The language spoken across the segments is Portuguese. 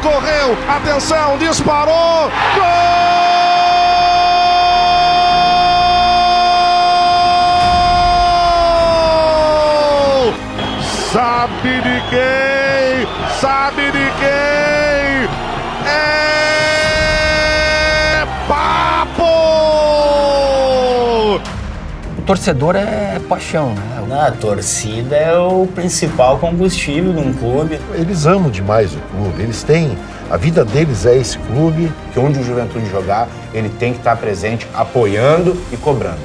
correu, atenção, disparou, gol! Sabe de quem? Sabe de quem? É Papo! O torcedor é paixão, né? A torcida é o principal combustível de um clube. Eles amam demais o clube, eles têm... A vida deles é esse clube. Que onde o Juventude jogar, ele tem que estar presente, apoiando e cobrando.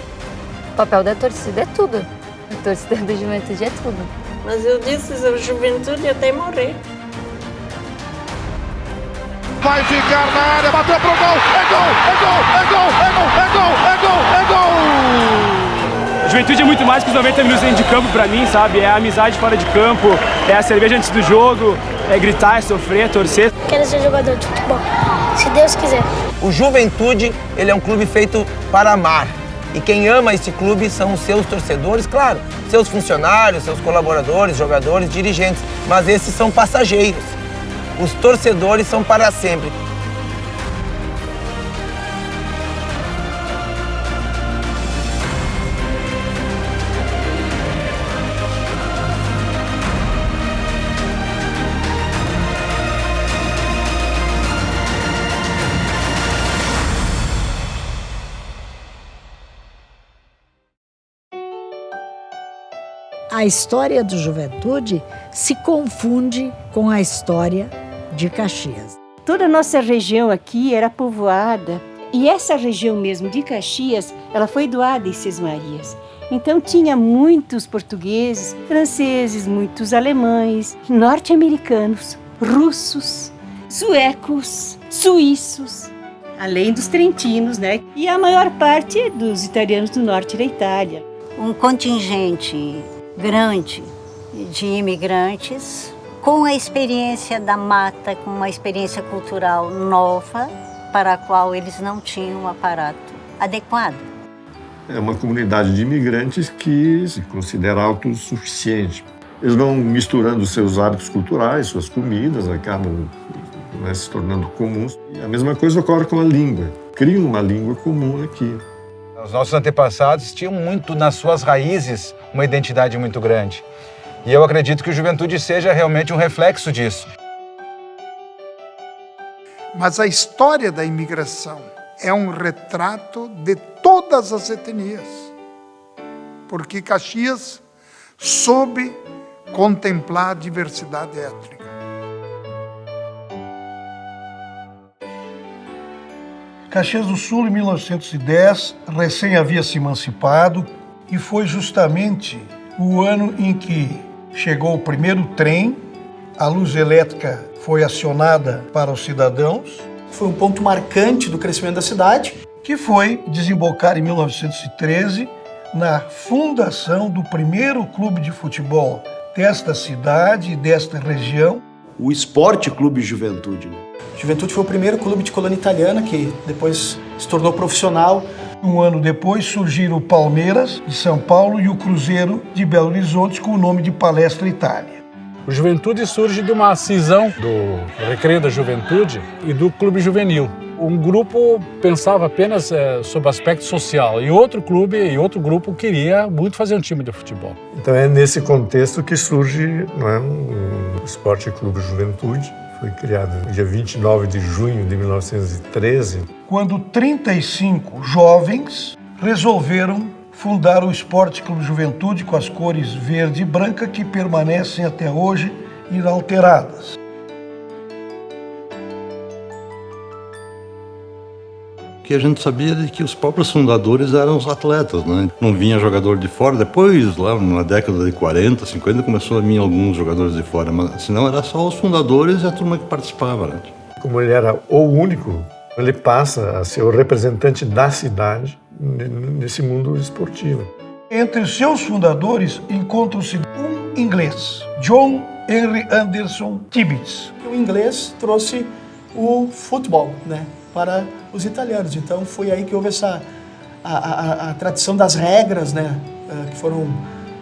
O papel da torcida é tudo. A torcida do Juventude é tudo. Mas eu disse a Juventude até morrer. Vai ficar na área, bateu pro gol, é gol, é gol, é gol, é gol, é gol, é gol, é gol! Juventude é muito mais que os 90 minutos dentro de campo pra mim, sabe? É a amizade fora de campo, é a cerveja antes do jogo, é gritar, é sofrer, é torcer. Quero ser jogador de futebol, se Deus quiser. O Juventude, ele é um clube feito para amar. E quem ama esse clube são os seus torcedores, claro, seus funcionários, seus colaboradores, jogadores, dirigentes. Mas esses são passageiros. Os torcedores são para sempre. A história do Juventude se confunde com a história de Caxias. Toda a nossa região aqui era povoada e essa região mesmo de Caxias, ela foi doada em Sesmarias. Então tinha muitos portugueses, franceses, muitos alemães, norte-americanos, russos, suecos, suíços, além dos trentinos, né? E a maior parte dos italianos do norte da Itália. Um contingente grande de imigrantes com a experiência da mata, com uma experiência cultural nova para a qual eles não tinham um aparato adequado. É uma comunidade de imigrantes que se considera autossuficiente. Eles vão misturando seus hábitos culturais, suas comidas, acabam se tornando comuns. E a mesma coisa ocorre com a língua. Criam uma língua comum aqui. Os nossos antepassados tinham muito nas suas raízes uma identidade muito grande. E eu acredito que o Juventude seja realmente um reflexo disso. Mas a história da imigração é um retrato de todas as etnias. Porque Caxias soube contemplar a diversidade étnica. Caxias do Sul, em 1910, recém havia se emancipado e foi justamente o ano em que chegou o primeiro trem, a luz elétrica foi acionada para os cidadãos. Foi um ponto marcante do crescimento da cidade. Que foi desembocar em 1913 na fundação do primeiro clube de futebol desta cidade e desta região. O Esporte Clube Juventude. Juventude foi o primeiro clube de colônia italiana que depois se tornou profissional. Um ano depois surgiram o Palmeiras de São Paulo e o Cruzeiro de Belo Horizonte com o nome de Palestra Itália. O Juventude surge de uma cisão do Recreio da Juventude e do Clube Juvenil. Um grupo pensava apenas sobre o aspecto social e outro clube e outro grupo queria muito fazer um time de futebol. Então é nesse contexto que surge o Esporte Clube Juventude. Foi criado no dia 29 de junho de 1913. Quando 35 jovens resolveram fundar o Esporte Clube Juventude com as cores verde e branca que permanecem até hoje inalteradas. O que a gente sabia é que os próprios fundadores eram os atletas, né? Não vinha jogador de fora. Depois, lá na década de 40, 50, começou a vir alguns jogadores de fora, mas senão era só os fundadores e a turma que participava, né? Como ele era o único, ele passa a ser o representante da cidade nesse mundo esportivo. Entre os seus fundadores encontra-se um inglês, John Henry Anderson Tibbets. O inglês trouxe o futebol, né, para os italianos. Então foi aí que houve a tradição das regras, né, que foram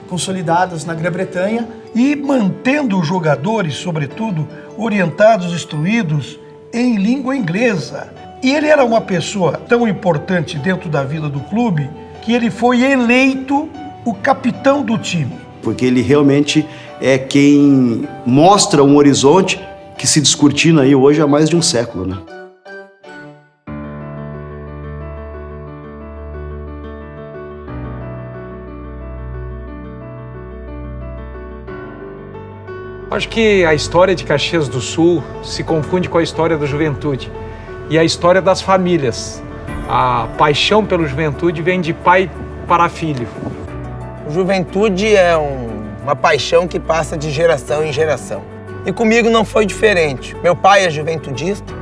consolidadas na Grã-Bretanha e mantendo os jogadores, sobretudo, orientados, instruídos em língua inglesa. E ele era uma pessoa tão importante dentro da vida do clube que ele foi eleito o capitão do time. Porque ele realmente é quem mostra um horizonte que se descortina aí hoje há mais de um século, né? Acho que a história de Caxias do Sul se confunde com a história da juventude e a história das famílias. A paixão pelo juventude vem de pai para filho. Juventude é uma paixão que passa de geração em geração. E comigo não foi diferente. Meu pai é juventudista,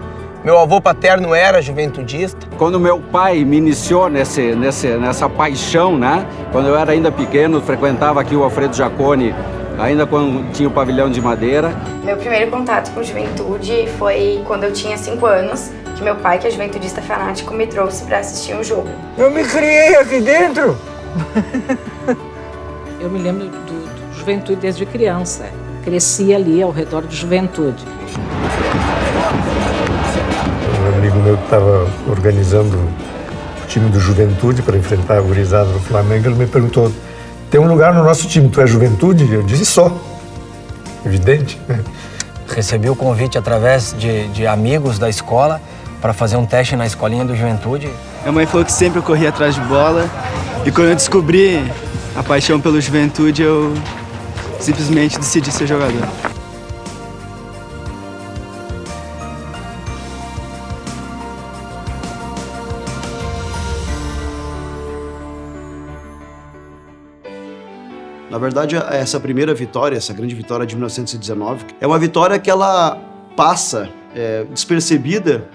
meu avô paterno era juventudista. Quando meu pai me iniciou nessa paixão, né? Quando eu era ainda pequeno, frequentava aqui o Alfredo Jaconi, ainda quando tinha o pavilhão de madeira. Meu primeiro contato com juventude foi quando eu tinha 5 anos, que meu pai, que é juventudista fanático, me trouxe para assistir um jogo. Eu me criei aqui dentro! Eu me lembro do Juventude desde criança. Cresci ali ao redor do Juventude. Um amigo meu que estava organizando o time do Juventude para enfrentar a gurizada do Flamengo, ele me perguntou: tem um lugar no nosso time, tu é Juventude? Eu disse só. Evidente. Recebi o convite através de amigos da escola para fazer um teste na escolinha do Juventude. Minha mãe falou que sempre eu corria atrás de bola e quando eu descobri a paixão pelo Juventude, eu simplesmente decidi ser jogador. Na verdade, essa primeira vitória, essa grande vitória de 1919, é uma vitória que ela passa despercebida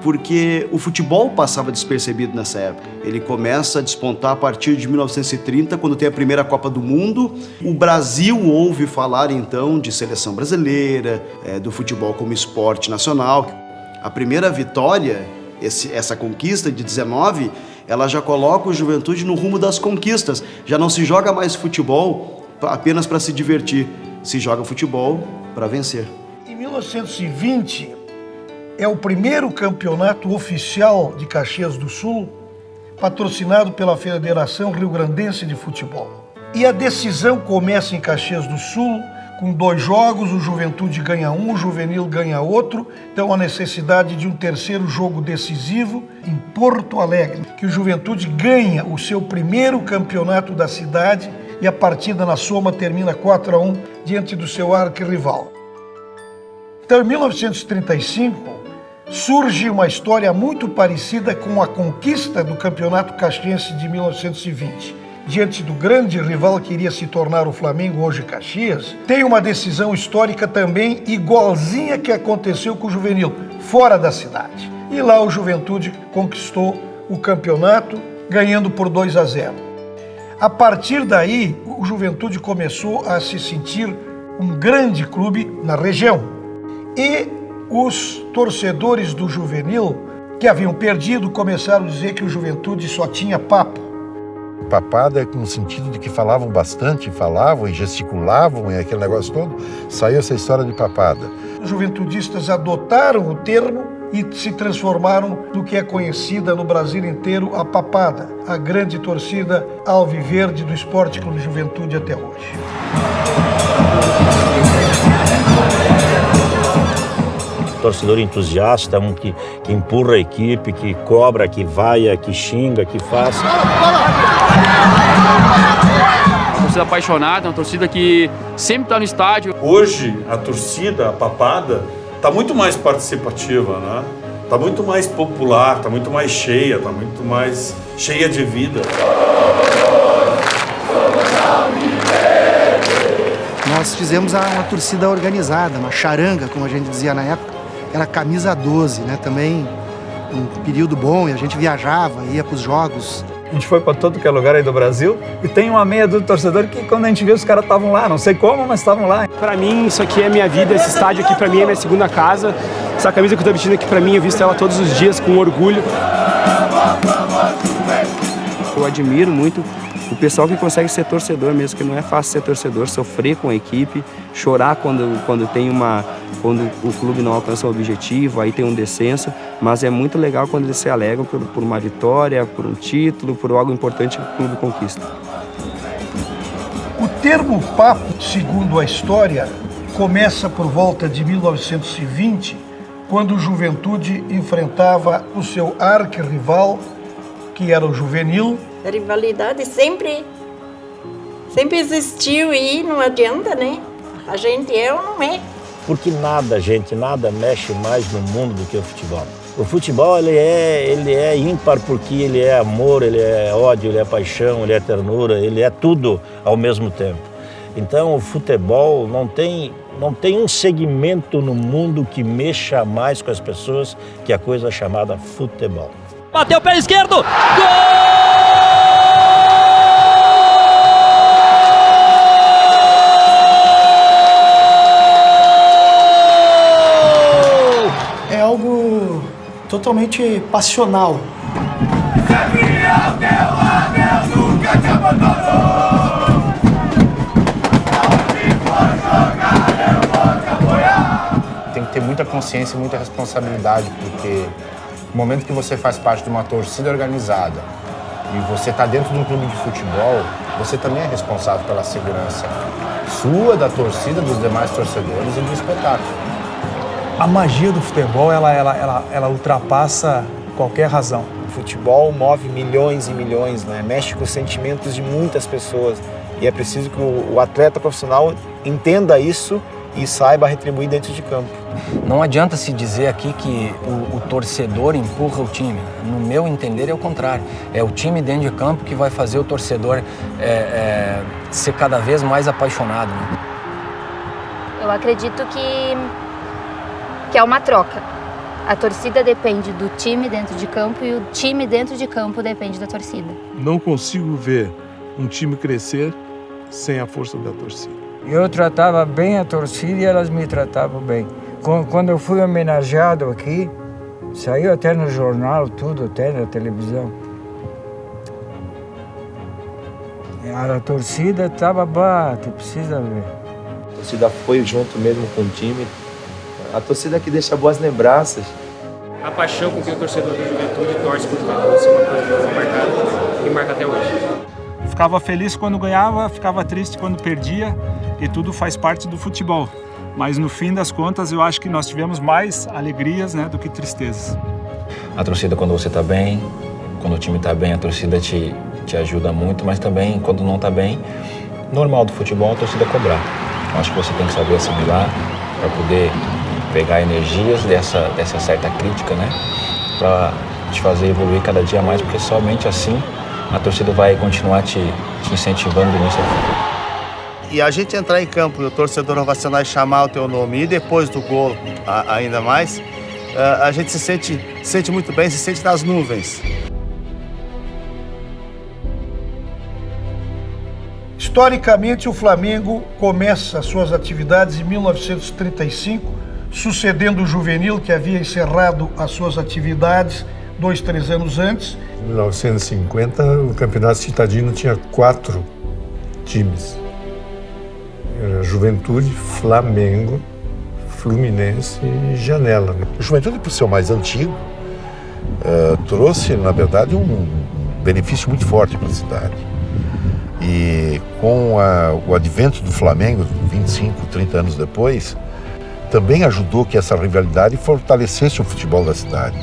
porque o futebol passava despercebido nessa época. Ele começa a despontar a partir de 1930, quando tem a primeira Copa do Mundo. O Brasil ouve falar, então, de seleção brasileira, do futebol como esporte nacional. A primeira vitória, essa conquista de 19, ela já coloca o Juventude no rumo das conquistas. Já não se joga mais futebol apenas para se divertir, se joga futebol para vencer. Em 1920, é o primeiro campeonato oficial de Caxias do Sul, patrocinado pela Federação Rio-Grandense de Futebol. E a decisão começa em Caxias do Sul, com 2 jogos, o Juventude ganha um, o Juvenil ganha outro, então a necessidade de um terceiro jogo decisivo em Porto Alegre, que o Juventude ganha o seu primeiro campeonato da cidade e a partida na soma termina 4-1 diante do seu arquirrival. Então, em 1935, surge uma história muito parecida com a conquista do Campeonato Caxiense de 1920. Diante do grande rival que iria se tornar o Flamengo, hoje Caxias, tem uma decisão histórica também igualzinha que aconteceu com o Juvenil, fora da cidade. E lá o Juventude conquistou o campeonato, ganhando por 2-0. A partir daí, o Juventude começou a se sentir um grande clube na região. E os torcedores do Juvenil, que haviam perdido, começaram a dizer que o Juventude só tinha papo. Papada é no sentido de que falavam bastante, falavam e gesticulavam e aquele negócio todo, saiu essa história de papada. Os juventudistas adotaram o termo e se transformaram no que é conhecida no Brasil inteiro a papada, a grande torcida alviverde do Esporte Clube Juventude até hoje. Torcedor entusiasta, um que empurra a equipe, que cobra, que vaia, que xinga, que faz. Uma torcida apaixonada, uma torcida que sempre está no estádio. Hoje, a torcida, a papada, está muito mais participativa, né? Está muito mais popular, está muito mais cheia, está muito mais cheia de vida. Nós fizemos uma torcida organizada, uma charanga, como a gente dizia na época. Era camisa 12, né? Também um período bom, e a gente viajava, ia para os jogos. A gente foi para todo que é lugar aí do Brasil e tem uma meia dúzia de torcedor que quando a gente viu os caras estavam lá, não sei como, mas estavam lá. Para mim, isso aqui é minha vida, esse estádio aqui para mim é minha segunda casa. Essa camisa que eu tô vestindo aqui para mim, eu visto ela todos os dias com orgulho. Eu admiro muito O pessoal que consegue ser torcedor mesmo, que não é fácil ser torcedor, sofrer com a equipe, chorar quando o clube não alcança o objetivo, aí tem um descenso, mas é muito legal quando eles se alegram por uma vitória, por um título, por algo importante que o clube conquista. O termo papo, segundo a história, começa por volta de 1920, quando o Juventude enfrentava o seu arquirrival, que era o Juvenil. A rivalidade sempre existiu e não adianta, né? A gente é ou não é. Porque nada mexe mais no mundo do que o futebol. O futebol ele é ímpar porque ele é amor, ele é ódio, ele é paixão, ele é ternura, ele é tudo ao mesmo tempo. Então o futebol não tem um segmento no mundo que mexa mais com as pessoas que a coisa chamada futebol. Bateu o pé esquerdo, gol! É algo totalmente passional. Tem que ter muita consciência e muita responsabilidade, porque no momento que você faz parte de uma torcida organizada e você está dentro de um clube de futebol, você também é responsável pela segurança sua, da torcida, dos demais torcedores e do espetáculo. A magia do futebol, ela ultrapassa qualquer razão. O futebol move milhões e milhões, né? Mexe com os sentimentos de muitas pessoas. E é preciso que o atleta profissional entenda isso e saiba retribuir dentro de campo. Não adianta se dizer aqui que o torcedor empurra o time. No meu entender é o contrário. É o time dentro de campo que vai fazer o torcedor ser cada vez mais apaixonado. Né? Eu acredito que é uma troca. A torcida depende do time dentro de campo e o time dentro de campo depende da torcida. Não consigo ver um time crescer sem a força da torcida. Eu tratava bem a torcida e elas me tratavam bem. Quando eu fui homenageado aqui, saiu até no jornal, tudo, até na televisão. A torcida estava tu precisa ver. A torcida foi junto mesmo com o time. A torcida que deixa boas lembranças. A paixão com que o torcedor da Juventude torce por Juventude é uma coisa que foi marcada e marca até hoje. Ficava feliz quando ganhava, ficava triste quando perdia, e tudo faz parte do futebol. Mas no fim das contas, eu acho que nós tivemos mais alegrias, né, do que tristezas. A torcida, quando você está bem, quando o time está bem, a torcida te ajuda muito, mas também quando não está bem, normal do futebol, a torcida cobrar. Eu acho que você tem que saber assimilar para poder pegar energias dessa certa crítica, né, para te fazer evoluir cada dia mais, porque somente assim a torcida vai continuar te incentivando do início ao fim. E a gente entrar em campo e o torcedor ovacionar e chamar o teu nome, e depois do gol ainda mais, a gente se sente muito bem, se sente nas nuvens. Historicamente, o Flamengo começa suas atividades em 1935, sucedendo o Juvenil, que havia encerrado as suas atividades 2-3 anos antes. Em 1950, o Campeonato Citadino tinha 4 times. Era Juventude, Flamengo, Fluminense e Janela. O Juventude, por ser o mais antigo, trouxe, na verdade, um benefício muito forte para a cidade. E com o advento do Flamengo, 25, 30 anos depois, também ajudou que essa rivalidade fortalecesse o futebol da cidade.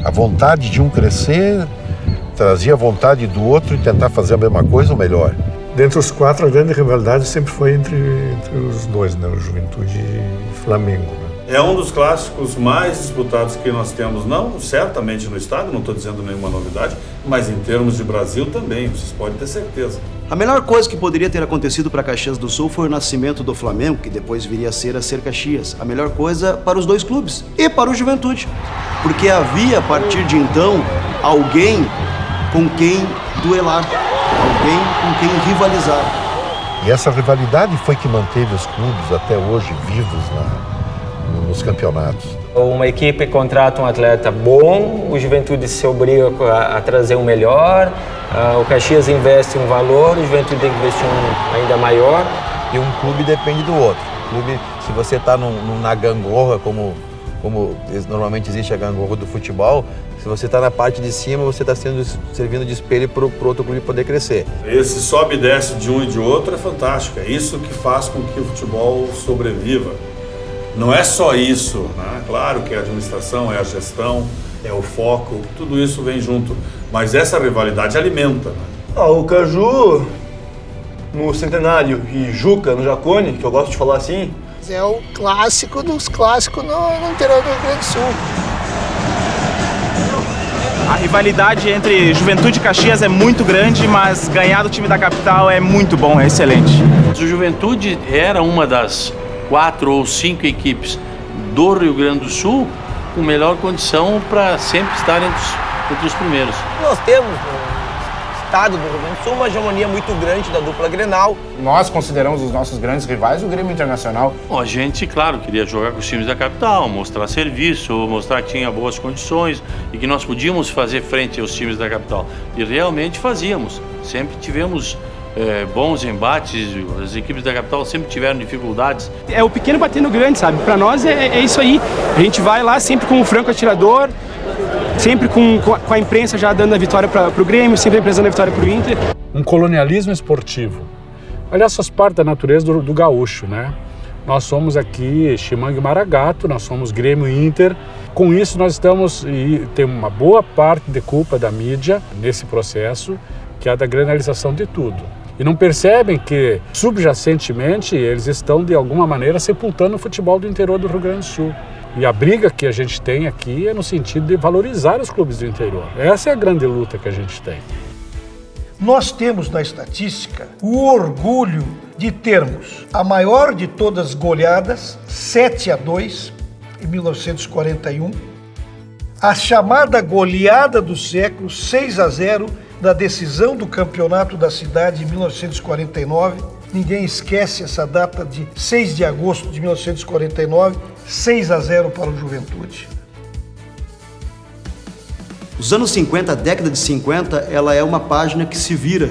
A vontade de um crescer trazia a vontade do outro e tentar fazer a mesma coisa ou melhor. Dentre os 4, a grande rivalidade sempre foi entre os dois, né? O Juventude e Flamengo. Né? É um dos clássicos mais disputados que nós temos, não certamente no estado, não estou dizendo nenhuma novidade, mas em termos de Brasil também, vocês podem ter certeza. A melhor coisa que poderia ter acontecido para Caxias do Sul foi o nascimento do Flamengo, que depois viria a ser Caxias. A melhor coisa para os dois clubes e para o Juventude, porque havia, a partir de então, alguém com quem duelar, alguém com quem rivalizar. E essa rivalidade foi que manteve os clubes até hoje vivos nos campeonatos. Uma equipe contrata um atleta bom, o Juventude se obriga a trazer um melhor, o Caxias investe um valor, o Juventude tem que investir um ainda maior. E um clube depende do outro. Clube, se você está na gangorra, como normalmente existe a gangorra do futebol, se você está na parte de cima, você está servindo de espelho para o outro clube poder crescer. Esse sobe e desce de um e de outro é fantástico. É isso que faz com que o futebol sobreviva. Não é só isso, né? Claro que a administração, é a gestão, é o foco, tudo isso vem junto. Mas essa rivalidade alimenta. Né? O Caju no Centenário e Juca no Jacone, que eu gosto de falar assim, é o clássico dos clássicos no interior do Rio Grande do Sul. A rivalidade entre Juventude e Caxias é muito grande, mas ganhar do time da capital é muito bom, é excelente. O Juventude era uma das 4 ou 5 equipes do Rio Grande do Sul com melhor condição para sempre estar entre os primeiros. Nós temos no estado do Rio Grande do Sul uma hegemonia muito grande da dupla Grenal. Nós consideramos os nossos grandes rivais o Grêmio Internacional. Bom, a gente, claro, queria jogar com os times da capital, mostrar serviço, mostrar que tinha boas condições e que nós podíamos fazer frente aos times da capital. E realmente fazíamos. Sempre tivemos bons embates, as equipes da capital sempre tiveram dificuldades. É o pequeno batendo grande, sabe? Para nós é isso aí. A gente vai lá sempre com o franco atirador, sempre com a imprensa já dando a vitória para o Grêmio, sempre a imprensa dando a vitória para o Inter. Um colonialismo esportivo. Aliás, faz parte da natureza do gaúcho, né? Nós somos aqui Chimangue Maragato, nós somos Grêmio Inter. Com isso nós estamos, e tem uma boa parte de culpa da mídia nesse processo, que é a da granalização de tudo. E não percebem que, subjacentemente, eles estão, de alguma maneira, sepultando o futebol do interior do Rio Grande do Sul. E a briga que a gente tem aqui é no sentido de valorizar os clubes do interior. Essa é a grande luta que a gente tem. Nós temos na estatística o orgulho de termos a maior de todas as goleadas, 7-2, em 1941, a chamada goleada do século, 6-0, da decisão do campeonato da cidade em 1949. Ninguém esquece essa data de 6 de agosto de 1949, 6-0 para o Juventude. Os anos 50, a década de 50, ela é uma página que se vira.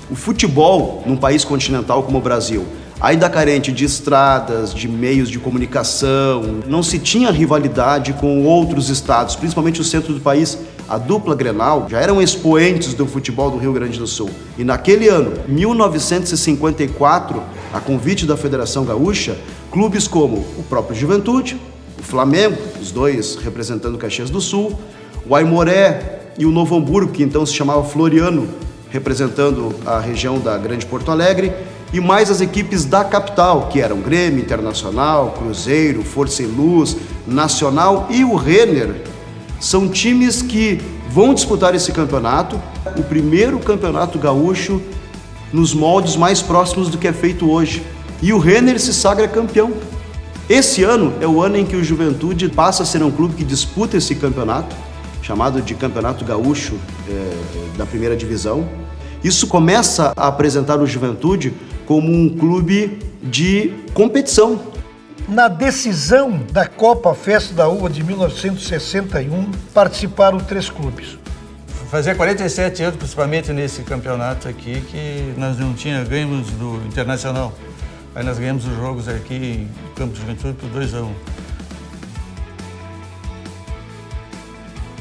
O futebol, num país continental como o Brasil, ainda carente de estradas, de meios de comunicação, não se tinha rivalidade com outros estados, principalmente o centro do país. A dupla Grenal já eram expoentes do futebol do Rio Grande do Sul. E naquele ano, 1954, a convite da Federação Gaúcha, clubes como o próprio Juventude, o Flamengo, os dois representando Caxias do Sul, o Aimoré e o Novo Hamburgo, que então se chamava Floriano, representando a região da Grande Porto Alegre, e mais as equipes da capital, que eram Grêmio Internacional, Cruzeiro, Força e Luz, Nacional e o Renner. São times que vão disputar esse campeonato, o primeiro campeonato gaúcho nos moldes mais próximos do que é feito hoje. E o Renner se sagra campeão. Esse ano é o ano em que o Juventude passa a ser um clube que disputa esse campeonato, chamado de Campeonato Gaúcho da primeira divisão. Isso começa a apresentar o Juventude como um clube de competição. Na decisão da Copa Festa da Uva de 1961, participaram 3 clubes. Fazia 47 anos, principalmente nesse campeonato aqui, que nós não ganhamos do Internacional. Aí nós ganhamos os jogos aqui em Campo de Juventude por 2-1.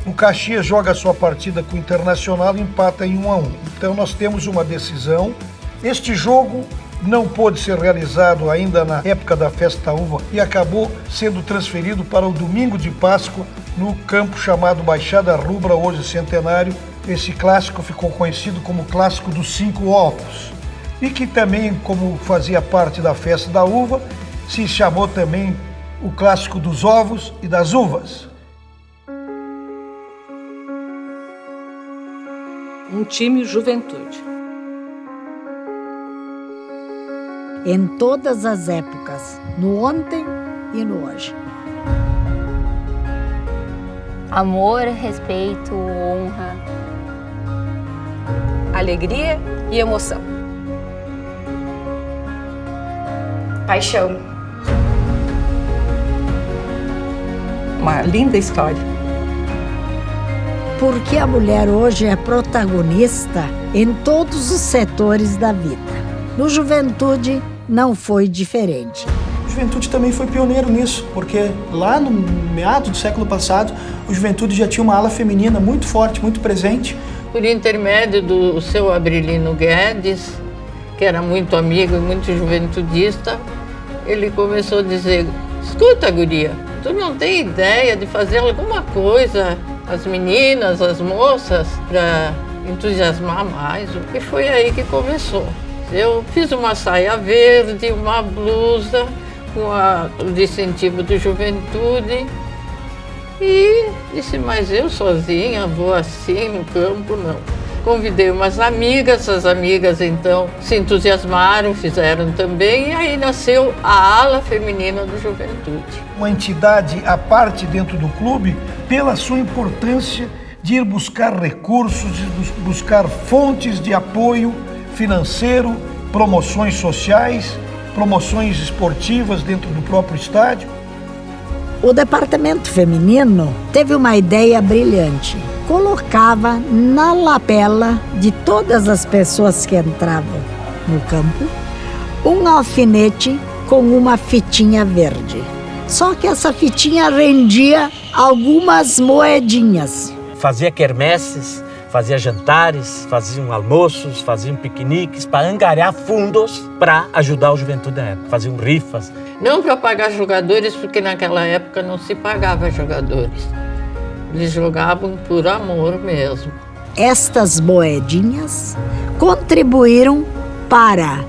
O Caxias joga a sua partida com o Internacional e empata em 1-1. Então nós temos uma decisão. Este jogo não pôde ser realizado ainda na época da Festa da Uva e acabou sendo transferido para o domingo de Páscoa no campo chamado Baixada Rubra, hoje Centenário. Esse clássico ficou conhecido como Clássico dos 5 Ovos e que também, como fazia parte da Festa da Uva, se chamou também o Clássico dos Ovos e das Uvas. Um time Juventude. Em todas as épocas, no ontem e no hoje. Amor, respeito, honra. Alegria e emoção. Paixão. uma linda história. Porque a mulher hoje é protagonista em todos os setores da vida. No Juventude não foi diferente. O Juventude também foi pioneiro nisso, porque lá no meado do século passado, o Juventude já tinha uma ala feminina muito forte, muito presente. Por intermédio do seu Abrilino Guedes, que era muito amigo e muito juventudista, ele começou a dizer: escuta, guria, tu não tem ideia de fazer alguma coisa, as meninas, as moças, para entusiasmar mais? E foi aí que começou. Eu fiz uma saia verde, uma blusa com o incentivo do Juventude e disse: mas eu sozinha vou assim no campo? Não. Convidei umas amigas, as amigas então se entusiasmaram, fizeram também, e aí nasceu a ala feminina do Juventude. Uma entidade à parte dentro do clube pela sua importância de ir buscar recursos, de buscar fontes de apoio financeiro, promoções sociais, promoções esportivas dentro do próprio estádio. O departamento feminino teve uma ideia brilhante. Colocava na lapela de todas as pessoas que entravam no campo um alfinete com uma fitinha verde. Só que essa fitinha rendia algumas moedinhas. Fazia quermesses, fazia jantares, faziam almoços, faziam piqueniques para angariar fundos para ajudar o Juventude na época. Faziam rifas. Não para pagar jogadores, porque naquela época não se pagava jogadores. Eles jogavam por amor mesmo. Estas moedinhas contribuíram para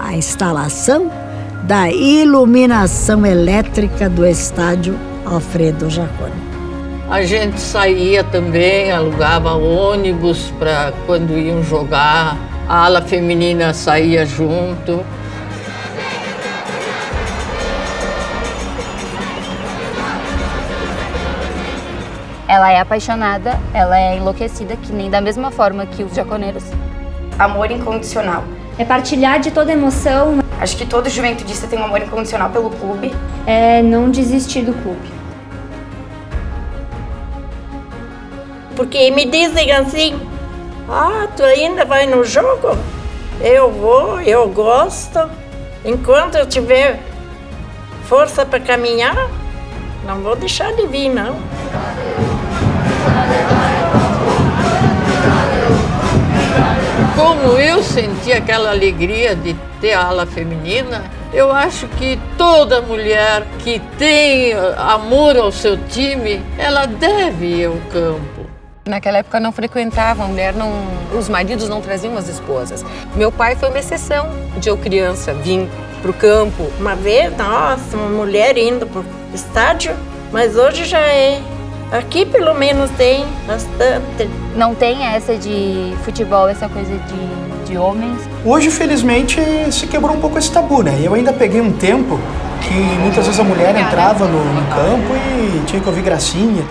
a instalação da iluminação elétrica do estádio Alfredo Jaconi. A gente saía também, alugava ônibus para quando iam jogar. A ala feminina saía junto. Ela é apaixonada, ela é enlouquecida, que nem da mesma forma que os jaconeiros. Amor incondicional. É partilhar de toda emoção. Acho que todo juventudista tem um amor incondicional pelo clube. É não desistir do clube. Porque me dizem assim: ah, tu ainda vai no jogo? Eu vou, eu gosto. Enquanto eu tiver força para caminhar, não vou deixar de vir, não. Como eu senti aquela alegria de ter a ala feminina, eu acho que toda mulher que tem amor ao seu time, ela deve ir ao campo. Naquela época não frequentava, a mulher não, os maridos não traziam as esposas. Meu pai foi uma exceção de eu criança, vim pro campo. Uma vez, nossa, uma mulher indo pro estádio, mas hoje já é. Aqui pelo menos tem bastante. Não tem essa de futebol, essa coisa de homens. Hoje, felizmente, se quebrou um pouco esse tabu, né? Eu ainda peguei um tempo que muitas vezes a mulher entrava no campo e tinha que ouvir gracinha.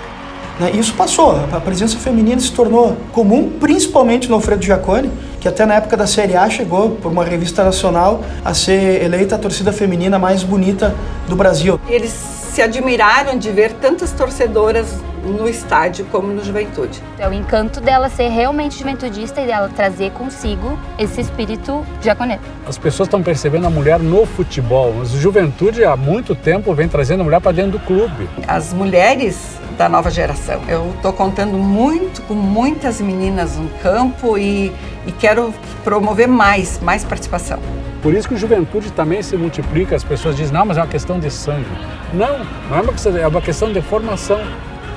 Isso passou, a presença feminina se tornou comum, principalmente no Alfredo Jaconi, que até na época da Série A chegou, por uma revista nacional, a ser eleita a torcida feminina mais bonita do Brasil. Eles se admiraram de ver tantas torcedoras no estádio como no Juventude. É o encanto dela ser realmente juventudista e dela trazer consigo esse espírito jaconeiro. As pessoas estão percebendo a mulher no futebol, mas o Juventude há muito tempo vem trazendo a mulher para dentro do clube. As mulheres da nova geração. Eu estou contando muito com muitas meninas no campo e quero promover mais participação. Por isso que o Juventude também se multiplica. As pessoas dizem: não, mas é uma questão de sangue. Não é uma questão, é uma questão de formação,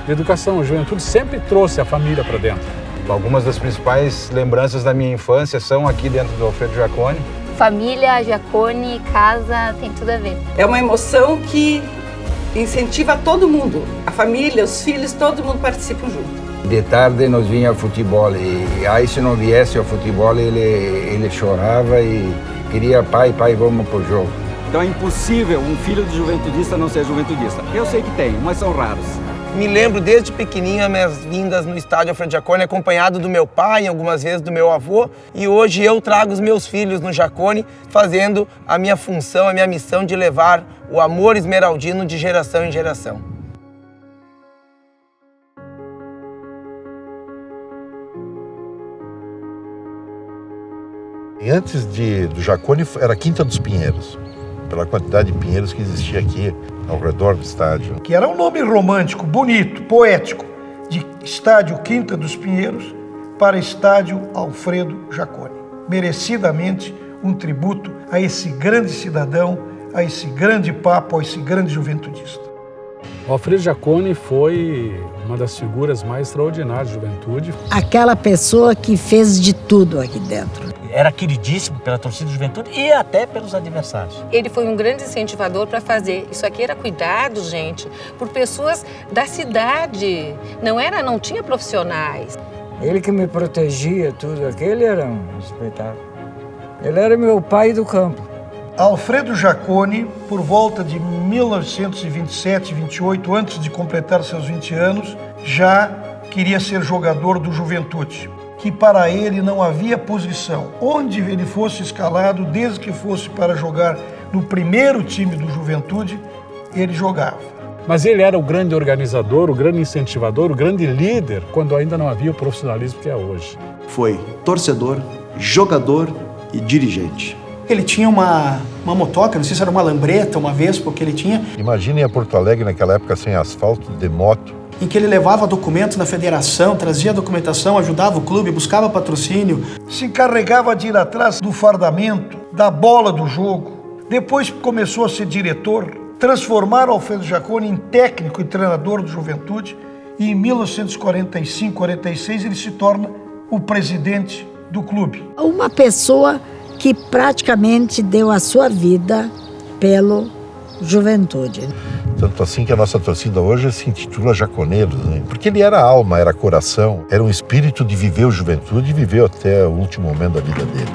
de educação. O Juventude sempre trouxe a família para dentro. Algumas das principais lembranças da minha infância são aqui dentro do Alfredo Jaconi. Família, Jaconi, casa, tem tudo a ver. É uma emoção que incentiva todo mundo, a família, os filhos, todo mundo participa junto. De tarde nós vinha ao futebol e aí se não viesse ao futebol ele chorava e queria pai, vamos pro jogo. Então é impossível um filho de juventudista não ser juventudista. Eu sei que tem, mas são raros. Me lembro desde pequenininho as minhas vindas no estádio Alfredo Jaconi, acompanhado do meu pai, algumas vezes do meu avô, e hoje eu trago os meus filhos no Jaconi, fazendo a minha função, a minha missão de levar o amor esmeraldino de geração em geração. E antes do Jacone era Quinta dos Pinheiros, pela quantidade de pinheiros que existia aqui ao redor do estádio. Que era um nome romântico, bonito, poético, de Estádio Quinta dos Pinheiros para Estádio Alfredo Jacone. Merecidamente um tributo a esse grande cidadão, a esse grande papo, a esse grande juventudista. O Alfredo Jacone foi uma das figuras mais extraordinárias da juventude. Aquela pessoa que fez de tudo aqui dentro. Era queridíssimo pela torcida de juventude e até pelos adversários. Ele foi um grande incentivador para fazer. Isso aqui era cuidado, gente, por pessoas da cidade. Não tinha profissionais. Ele que me protegia, tudo. Aquele era um espetáculo. Ele era meu pai do campo. Alfredo Jacone, por volta de 1927, 28, antes de completar seus 20 anos, já queria ser jogador do Juventude, que para ele não havia posição. Onde ele fosse escalado, desde que fosse para jogar no primeiro time do Juventude, ele jogava. Mas ele era o grande organizador, o grande incentivador, o grande líder, quando ainda não havia o profissionalismo que é hoje. Foi torcedor, jogador e dirigente. Ele tinha uma motoca, não sei se era uma lambreta, uma Vespa, que ele tinha. Imaginem a Porto Alegre naquela época sem asfalto, de moto. Em que ele levava documentos na federação, trazia documentação, ajudava o clube, buscava patrocínio. Se encarregava de ir atrás do fardamento, da bola do jogo. Depois começou a ser diretor. Transformaram Alfredo Jacone em técnico e treinador do Juventude. E em 1945, 46, ele se torna o presidente do clube. Uma pessoa que praticamente deu a sua vida pelo Juventude. Tanto assim que a nossa torcida hoje se intitula Jaconeiros, né? Porque ele era alma, era coração, era um espírito de viver o Juventude e viveu até o último momento da vida dele.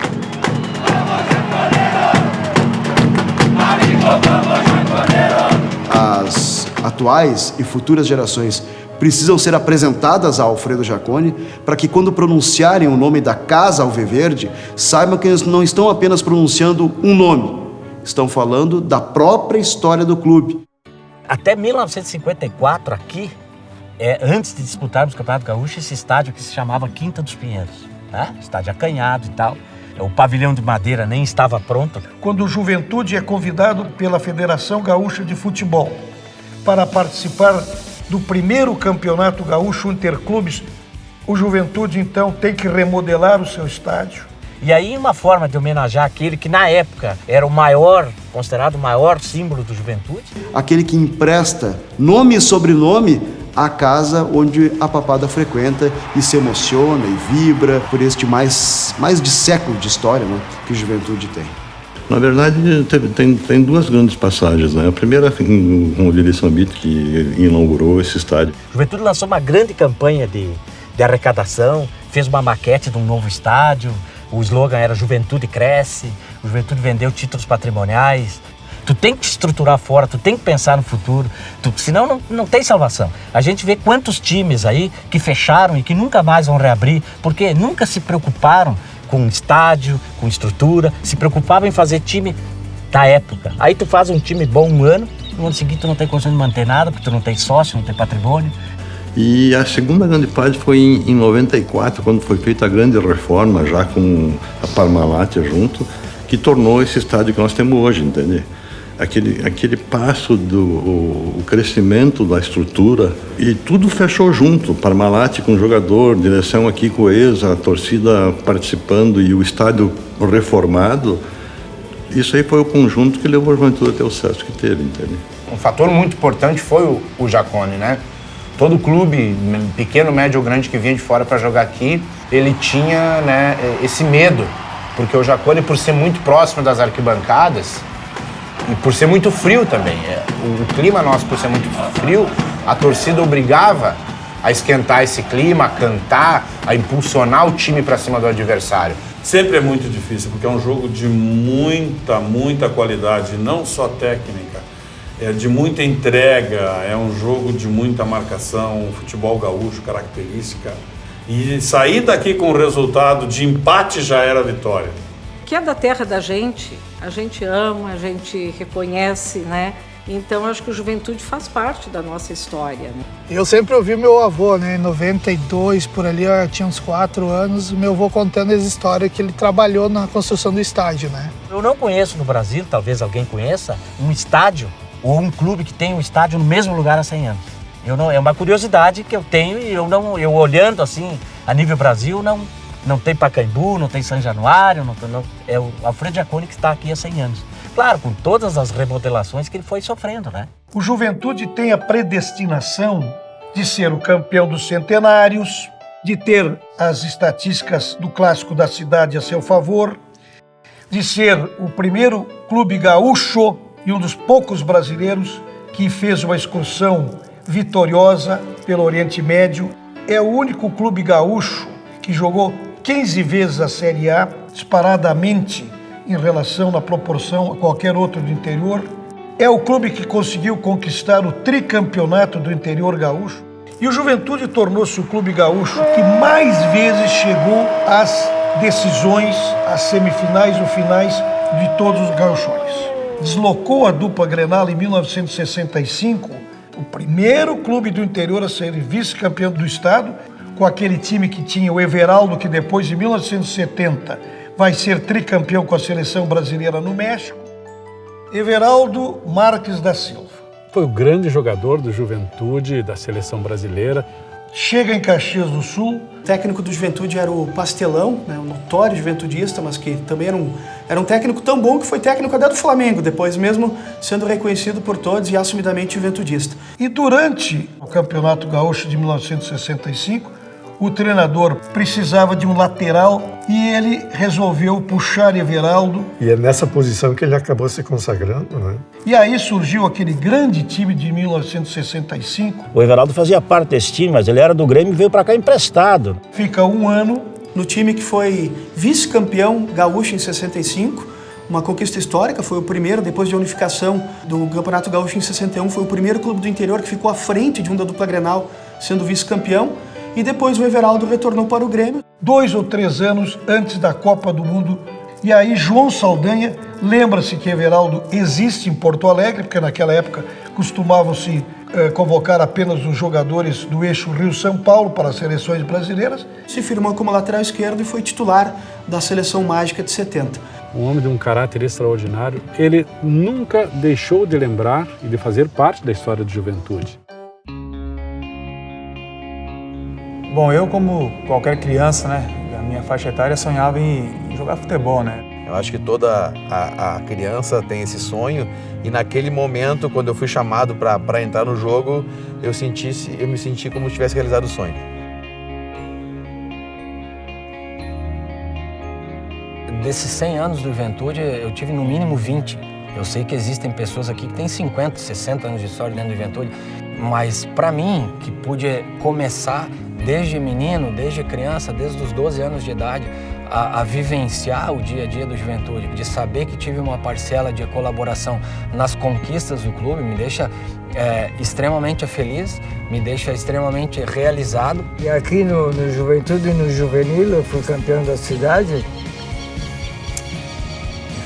As atuais e futuras gerações precisam ser apresentadas a Alfredo Jacone para que, quando pronunciarem o nome da Casa Alviverde, saibam que eles não estão apenas pronunciando um nome, estão falando da própria história do clube. Até 1954, aqui, antes de disputarmos o Campeonato Gaúcho, esse estádio que se chamava Quinta dos Pinheiros, né? Estádio acanhado e tal. O pavilhão de madeira nem estava pronto. Quando o Juventude é convidado pela Federação Gaúcha de Futebol para participar do primeiro Campeonato Gaúcho Interclubes, o Juventude, então, tem que remodelar o seu estádio. E aí, uma forma de homenagear aquele que, na época, era o maior, considerado o maior símbolo do Juventude. Aquele que empresta nome e sobrenome à casa onde a papada frequenta e se emociona e vibra por este mais de século de história, né, que o Juventude tem. Na verdade, tem duas grandes passagens, né? A primeira com o Lili Sambit, que inaugurou esse estádio. A Juventude lançou uma grande campanha de arrecadação, fez uma maquete de um novo estádio, o slogan era Juventude Cresce, o Juventude vendeu títulos patrimoniais. Tu tem que estruturar fora, tu tem que pensar no futuro, senão não tem salvação. A gente vê quantos times aí que fecharam e que nunca mais vão reabrir, porque nunca se preocuparam com estádio, com estrutura, se preocupavam em fazer time da época. Aí tu faz um time bom um ano, no ano seguinte tu não tem condição de manter nada, porque tu não tem sócio, não tem patrimônio. E a segunda grande parte foi em 94, quando foi feita a grande reforma, já com a Parmalat junto, que tornou esse estádio que nós temos hoje, entende? Aquele passo do crescimento da estrutura e tudo fechou junto, Parmalat com o jogador, direção aqui coesa, a torcida participando e o estádio reformado. Isso aí foi o conjunto que levou a Juventude até o sucesso que teve, entende? Um fator muito importante foi o Jacone, né? Todo clube, pequeno, médio ou grande, que vinha de fora para jogar aqui, ele tinha, né, esse medo, porque o Jacone, por ser muito próximo das arquibancadas, e por ser muito frio também, o clima nosso, por ser muito frio, a torcida obrigava a esquentar esse clima, a cantar, a impulsionar o time para cima do adversário. Sempre é muito difícil, porque é um jogo de muita qualidade, não só técnica, é de muita entrega, é um jogo de muita marcação, futebol gaúcho, característica. E sair daqui com o resultado de empate já era vitória. Que é da terra da gente, a gente ama, a gente reconhece, né? Então, acho que o Juventude faz parte da nossa história. Né? Eu sempre ouvi meu avô, né? Em 92, por ali, eu tinha uns 4 anos, meu avô contando as histórias que ele trabalhou na construção do estádio, né? Eu não conheço no Brasil, talvez alguém conheça, um estádio ou um clube que tem um estádio no mesmo lugar há 100 anos. É uma curiosidade que eu tenho e eu olhando assim, a nível Brasil, não tem Pacaembu, não tem São Januário, é o Alfredo Jaconi que está aqui há 100 anos. Claro, com todas as remodelações que ele foi sofrendo, né? O Juventude tem a predestinação de ser o campeão dos centenários, de ter as estatísticas do clássico da cidade a seu favor, de ser o primeiro clube gaúcho e um dos poucos brasileiros que fez uma excursão vitoriosa pelo Oriente Médio. É o único clube gaúcho que jogou 15 vezes a Série A, disparadamente em relação na proporção a qualquer outro do interior. É o clube que conseguiu conquistar o tricampeonato do interior gaúcho. E o Juventude tornou-se o clube gaúcho que mais vezes chegou às decisões, às semifinais ou finais de todos os gaúchões. Deslocou a dupla Grenal em 1965, o primeiro clube do interior a ser vice-campeão do estado, com aquele time que tinha o Everaldo, que depois de 1970 vai ser tricampeão com a seleção brasileira no México. Everaldo Marques da Silva. Foi o grande jogador do Juventude, da seleção brasileira. Chega em Caxias do Sul. O técnico do Juventude era o Pastelão, né, um notório juventudista, mas que também era um técnico tão bom que foi técnico até do Flamengo, depois mesmo sendo reconhecido por todos e assumidamente juventudista. E durante o Campeonato Gaúcho de 1965, o treinador precisava de um lateral e ele resolveu puxar Everaldo. E é nessa posição que ele acabou se consagrando, né? E aí surgiu aquele grande time de 1965. O Everaldo fazia parte desse time, mas ele era do Grêmio e veio para cá emprestado. Fica um ano no time que foi vice-campeão gaúcho em 65, uma conquista histórica, foi o primeiro, depois de unificação do Campeonato Gaúcho em 61, foi o primeiro clube do interior que ficou à frente de um da dupla Grenal, sendo vice-campeão. E depois o Everaldo retornou para o Grêmio. 2 ou 3 anos antes da Copa do Mundo. E aí João Saldanha, lembra-se que Everaldo existe em Porto Alegre, porque naquela época costumavam-se convocar apenas os jogadores do eixo Rio-São Paulo para as seleções brasileiras. Se firmou como lateral esquerdo e foi titular da Seleção Mágica de 70. Um homem de um caráter extraordinário. Ele nunca deixou de lembrar e de fazer parte da história do Juventude. Bom, eu como qualquer criança, né, da minha faixa etária, sonhava em jogar futebol, né? Eu acho que toda a criança tem esse sonho e naquele momento, quando eu fui chamado para entrar no jogo, eu me senti como se tivesse realizado o sonho. Desses 100 anos do Juventude, eu tive no mínimo 20. Eu sei que existem pessoas aqui que têm 50, 60 anos de história dentro do Juventude, mas para mim, que pude começar desde menino, desde criança, desde os 12 anos de idade, a vivenciar o dia a dia do Juventude, de saber que tive uma parcela de colaboração nas conquistas do clube, me deixa extremamente feliz, me deixa extremamente realizado. E aqui no Juventude e no Juvenil, eu fui campeão da cidade.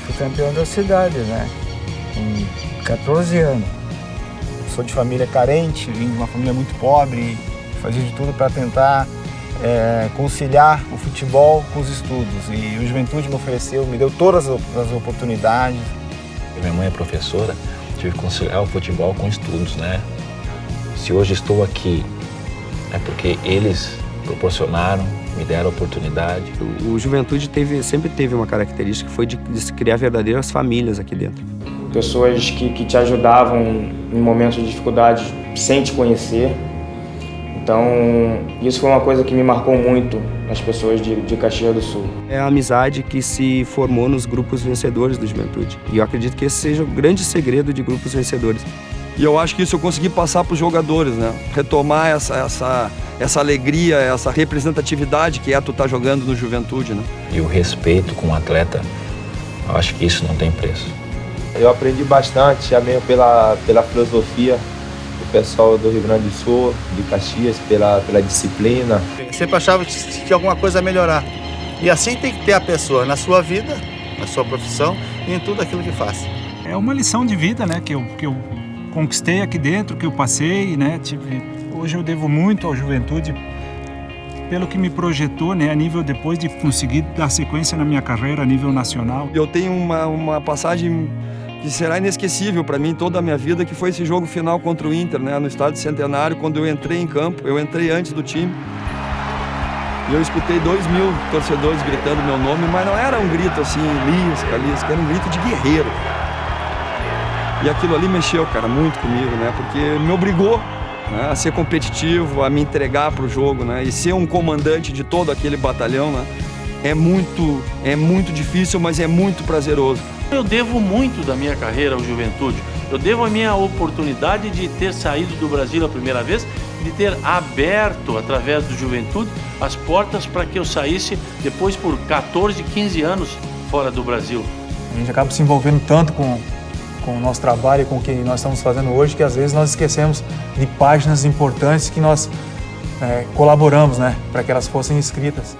Fui campeão da cidade, né? Com 14 anos. Sou de família carente, vim de uma família muito pobre, fazia de tudo para tentar conciliar o futebol com os estudos. E o Juventude me ofereceu, me deu todas as oportunidades. Minha mãe é professora, tive que conciliar o futebol com estudos, né? Se hoje estou aqui, é porque eles proporcionaram, me deram a oportunidade. O Juventude sempre teve uma característica que foi de criar verdadeiras famílias aqui dentro. Pessoas que te ajudavam em momentos de dificuldade sem te conhecer. Então, isso foi uma coisa que me marcou muito nas pessoas de Caxias do Sul. É a amizade que se formou nos grupos vencedores do Juventude. E eu acredito que esse seja o grande segredo de grupos vencedores. E eu acho que isso eu consegui passar para os jogadores, né? Retomar essa alegria, essa representatividade que tu estar jogando no Juventude, né? E o respeito com o atleta, eu acho que isso não tem preço. Eu aprendi bastante também pela filosofia do pessoal do Rio Grande do Sul, de Caxias, pela disciplina. Sempre achava que tinha alguma coisa a melhorar. E assim tem que ter a pessoa na sua vida, na sua profissão e em tudo aquilo que faz. É uma lição de vida, né, que eu conquistei aqui dentro, que eu passei, né? Hoje eu devo muito ao Juventude pelo que me projetou, né? A nível depois de conseguir dar sequência na minha carreira a nível nacional. Eu tenho uma passagem que será inesquecível para mim toda a minha vida, que foi esse jogo final contra o Inter, né? No Estádio Centenário, quando eu entrei em campo, eu entrei antes do time. E eu escutei 2.000 torcedores gritando meu nome, mas não era um grito assim, lisca, era um grito de guerreiro. E aquilo ali mexeu, cara, muito comigo, né? Porque me obrigou, né, a ser competitivo, a me entregar pro jogo, né? E ser um comandante de todo aquele batalhão, né? É muito difícil, mas é muito prazeroso. Eu devo muito da minha carreira ao Juventude. Eu devo a minha oportunidade de ter saído do Brasil a primeira vez, de ter aberto, através do Juventude, as portas para que eu saísse depois por 14, 15 anos fora do Brasil. A gente acaba se envolvendo tanto com o nosso trabalho e com o que nós estamos fazendo hoje, que às vezes nós esquecemos de páginas importantes que nós colaboramos, né, para que elas fossem escritas.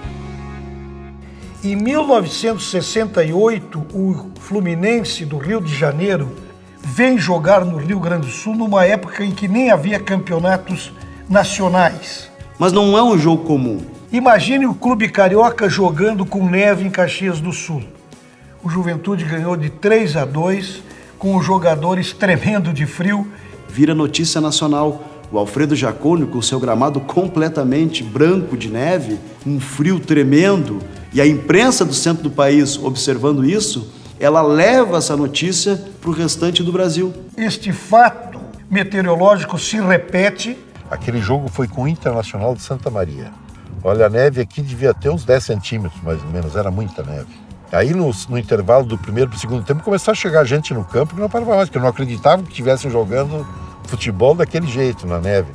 Em 1968, o Fluminense do Rio de Janeiro vem jogar no Rio Grande do Sul numa época em que nem havia campeonatos nacionais. Mas não é um jogo comum. Imagine o clube carioca jogando com neve em Caxias do Sul. O Juventude ganhou de 3-2, com os jogadores tremendo de frio. Vira notícia nacional. O Alfredo Jaconi, com seu gramado completamente branco de neve, um frio tremendo, e a imprensa do centro do país observando isso, ela leva essa notícia para o restante do Brasil. Este fato meteorológico se repete. Aquele jogo foi com o Internacional de Santa Maria. Olha, a neve aqui devia ter uns 10 centímetros, mais ou menos, era muita neve. Aí no intervalo do primeiro para o segundo tempo começou a chegar gente no campo que não parava mais, que não acreditavam que estivessem jogando futebol daquele jeito, na neve.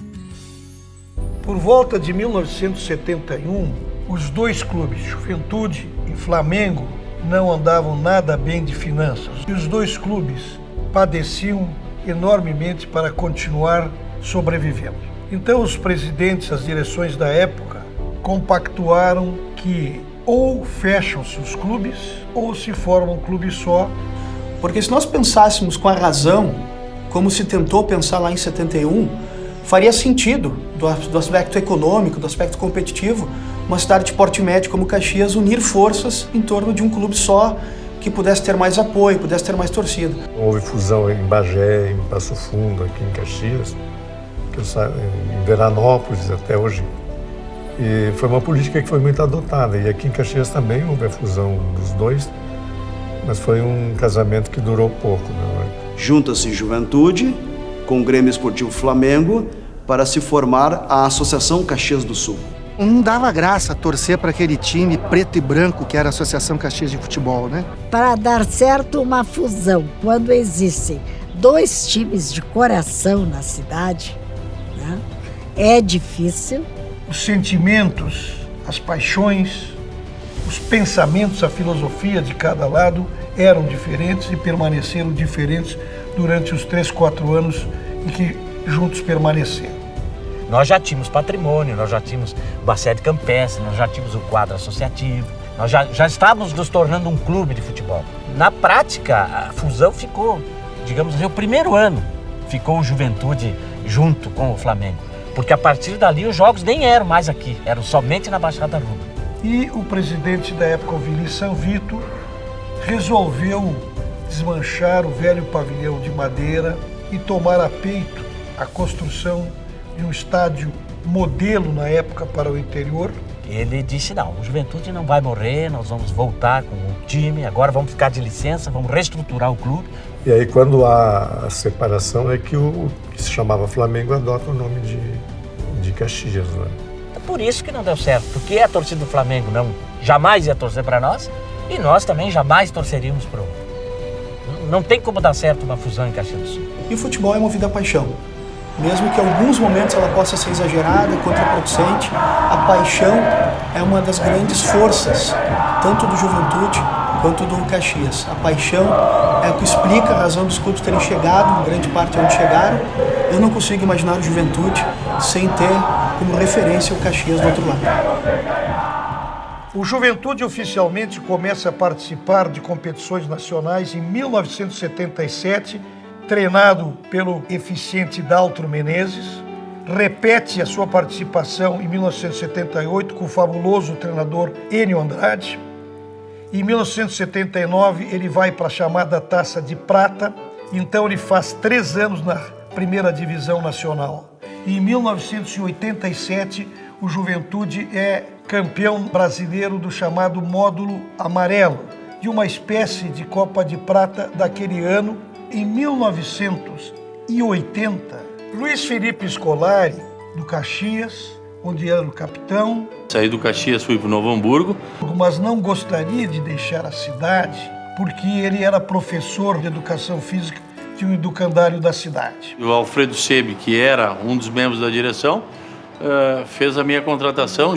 Por volta de 1971, os dois clubes, Juventude e Flamengo, não andavam nada bem de finanças. E os dois clubes padeciam enormemente para continuar sobrevivendo. Então os presidentes, as direções da época, compactuaram que ou fecham-se os clubes ou se forma um clube só. Porque se nós pensássemos com a razão, como se tentou pensar lá em 71, faria sentido, do aspecto econômico, do aspecto competitivo, uma cidade de porte médio como Caxias unir forças em torno de um clube só que pudesse ter mais apoio, pudesse ter mais torcida. Houve fusão em Bagé, em Passo Fundo, aqui em Caxias, em Veranópolis até hoje. E foi uma política que foi muito adotada. E aqui em Caxias também houve a fusão dos dois, mas foi um casamento que durou pouco. Né? Junta-se Juventude com o Grêmio Esportivo Flamengo para se formar a Associação Caxias do Sul. Não dava graça torcer para aquele time preto e branco que era a Associação Caxias de Futebol, né? Para dar certo uma fusão, quando existem dois times de coração na cidade, né, é difícil. Os sentimentos, as paixões, os pensamentos, a filosofia de cada lado eram diferentes e permaneceram diferentes durante os 3, 4 anos em que juntos permaneceram. Nós já tínhamos patrimônio, nós já tínhamos uma sede campestre, nós já tínhamos o quadro associativo, nós já estávamos nos tornando um clube de futebol. Na prática, a fusão ficou, digamos assim, o primeiro ano ficou o Juventude junto com o Flamengo. Porque a partir dali os jogos nem eram mais aqui, eram somente na Baixada Rubra. E o presidente da época, o Vili Sanvito, resolveu desmanchar o velho pavilhão de madeira e tomar a peito a construção de um estádio modelo na época para o interior. Ele disse, não, o Juventude não vai morrer, nós vamos voltar com o time, agora vamos ficar de licença, vamos reestruturar o clube. E aí quando há a separação é que o que se chamava Flamengo adota o nome de Caxias. Né? É por isso que não deu certo, porque a torcida do Flamengo jamais ia torcer para nós e nós também jamais torceríamos para o outro. Não tem como dar certo uma fusão em Caxias do Sul. E o futebol é movido a paixão. Mesmo que em alguns momentos ela possa ser exagerada, contraproducente, a paixão é uma das grandes forças, tanto do Juventude quanto do Caxias. A paixão é o que explica a razão dos clubes terem chegado, em grande parte onde chegaram. Eu não consigo imaginar o Juventude sem ter como referência o Caxias do outro lado. O Juventude oficialmente começa a participar de competições nacionais em 1977, treinado pelo eficiente Daltro Menezes, repete a sua participação em 1978 com o fabuloso treinador Enio Andrade. Em 1979 ele vai para a chamada Taça de Prata, então ele faz 3 anos na primeira divisão nacional. E em 1987 o Juventude é campeão brasileiro do chamado módulo amarelo, de uma espécie de Copa de Prata daquele ano. Em 1980, Luiz Felipe Scolari, do Caxias, onde era o capitão. Saí do Caxias, fui para o Novo Hamburgo. Mas não gostaria de deixar a cidade, porque ele era professor de educação física de um educandário da cidade. O Alfredo Sebe, que era um dos membros da direção, fez a minha contratação,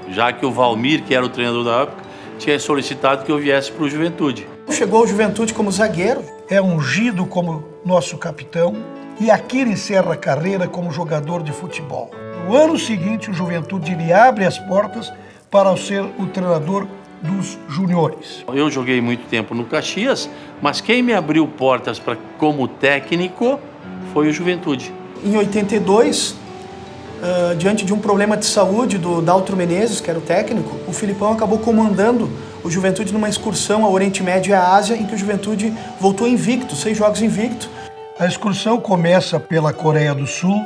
já que o Valmir, que era o treinador da época, tinha solicitado que eu viesse para o Juventude. Chegou ao Juventude como zagueiro. É ungido como nosso capitão e aqui ele encerra a carreira como jogador de futebol. No ano seguinte, o Juventude lhe abre as portas para ser o treinador dos juniores. Eu joguei muito tempo no Caxias, mas quem me abriu portas como técnico foi o Juventude. Em 82, diante de um problema de saúde do Daltro Menezes, que era o técnico, o Filipão acabou comandando o Juventude numa excursão ao Oriente Médio e à Ásia, em que o Juventude voltou invicto, 6 jogos invicto. A excursão começa pela Coreia do Sul,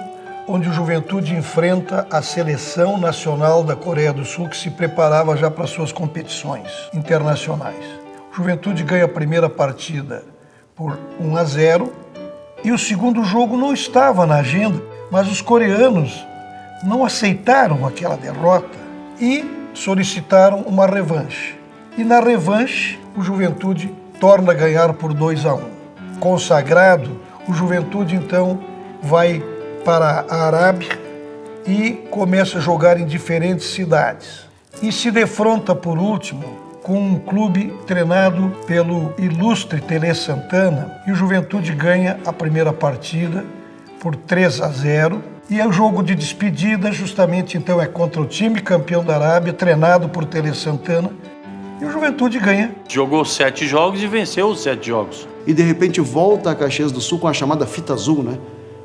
onde o Juventude enfrenta a seleção nacional da Coreia do Sul, que se preparava já para suas competições internacionais. O Juventude ganha a primeira partida por 1-0 e o segundo jogo não estava na agenda, mas os coreanos não aceitaram aquela derrota e solicitaram uma revanche. E na revanche, o Juventude torna a ganhar por 2-1. Consagrado, o Juventude então vai para a Arábia e começa a jogar em diferentes cidades. E se defronta, por último, com um clube treinado pelo ilustre Tele Santana. E o Juventude ganha a primeira partida por 3-0. E o jogo de despedida justamente então é contra o time campeão da Arábia, treinado por Tele Santana. E o Juventude ganha. Jogou 7 jogos e venceu os 7 jogos. E de repente volta a Caxias do Sul com a chamada fita azul, né?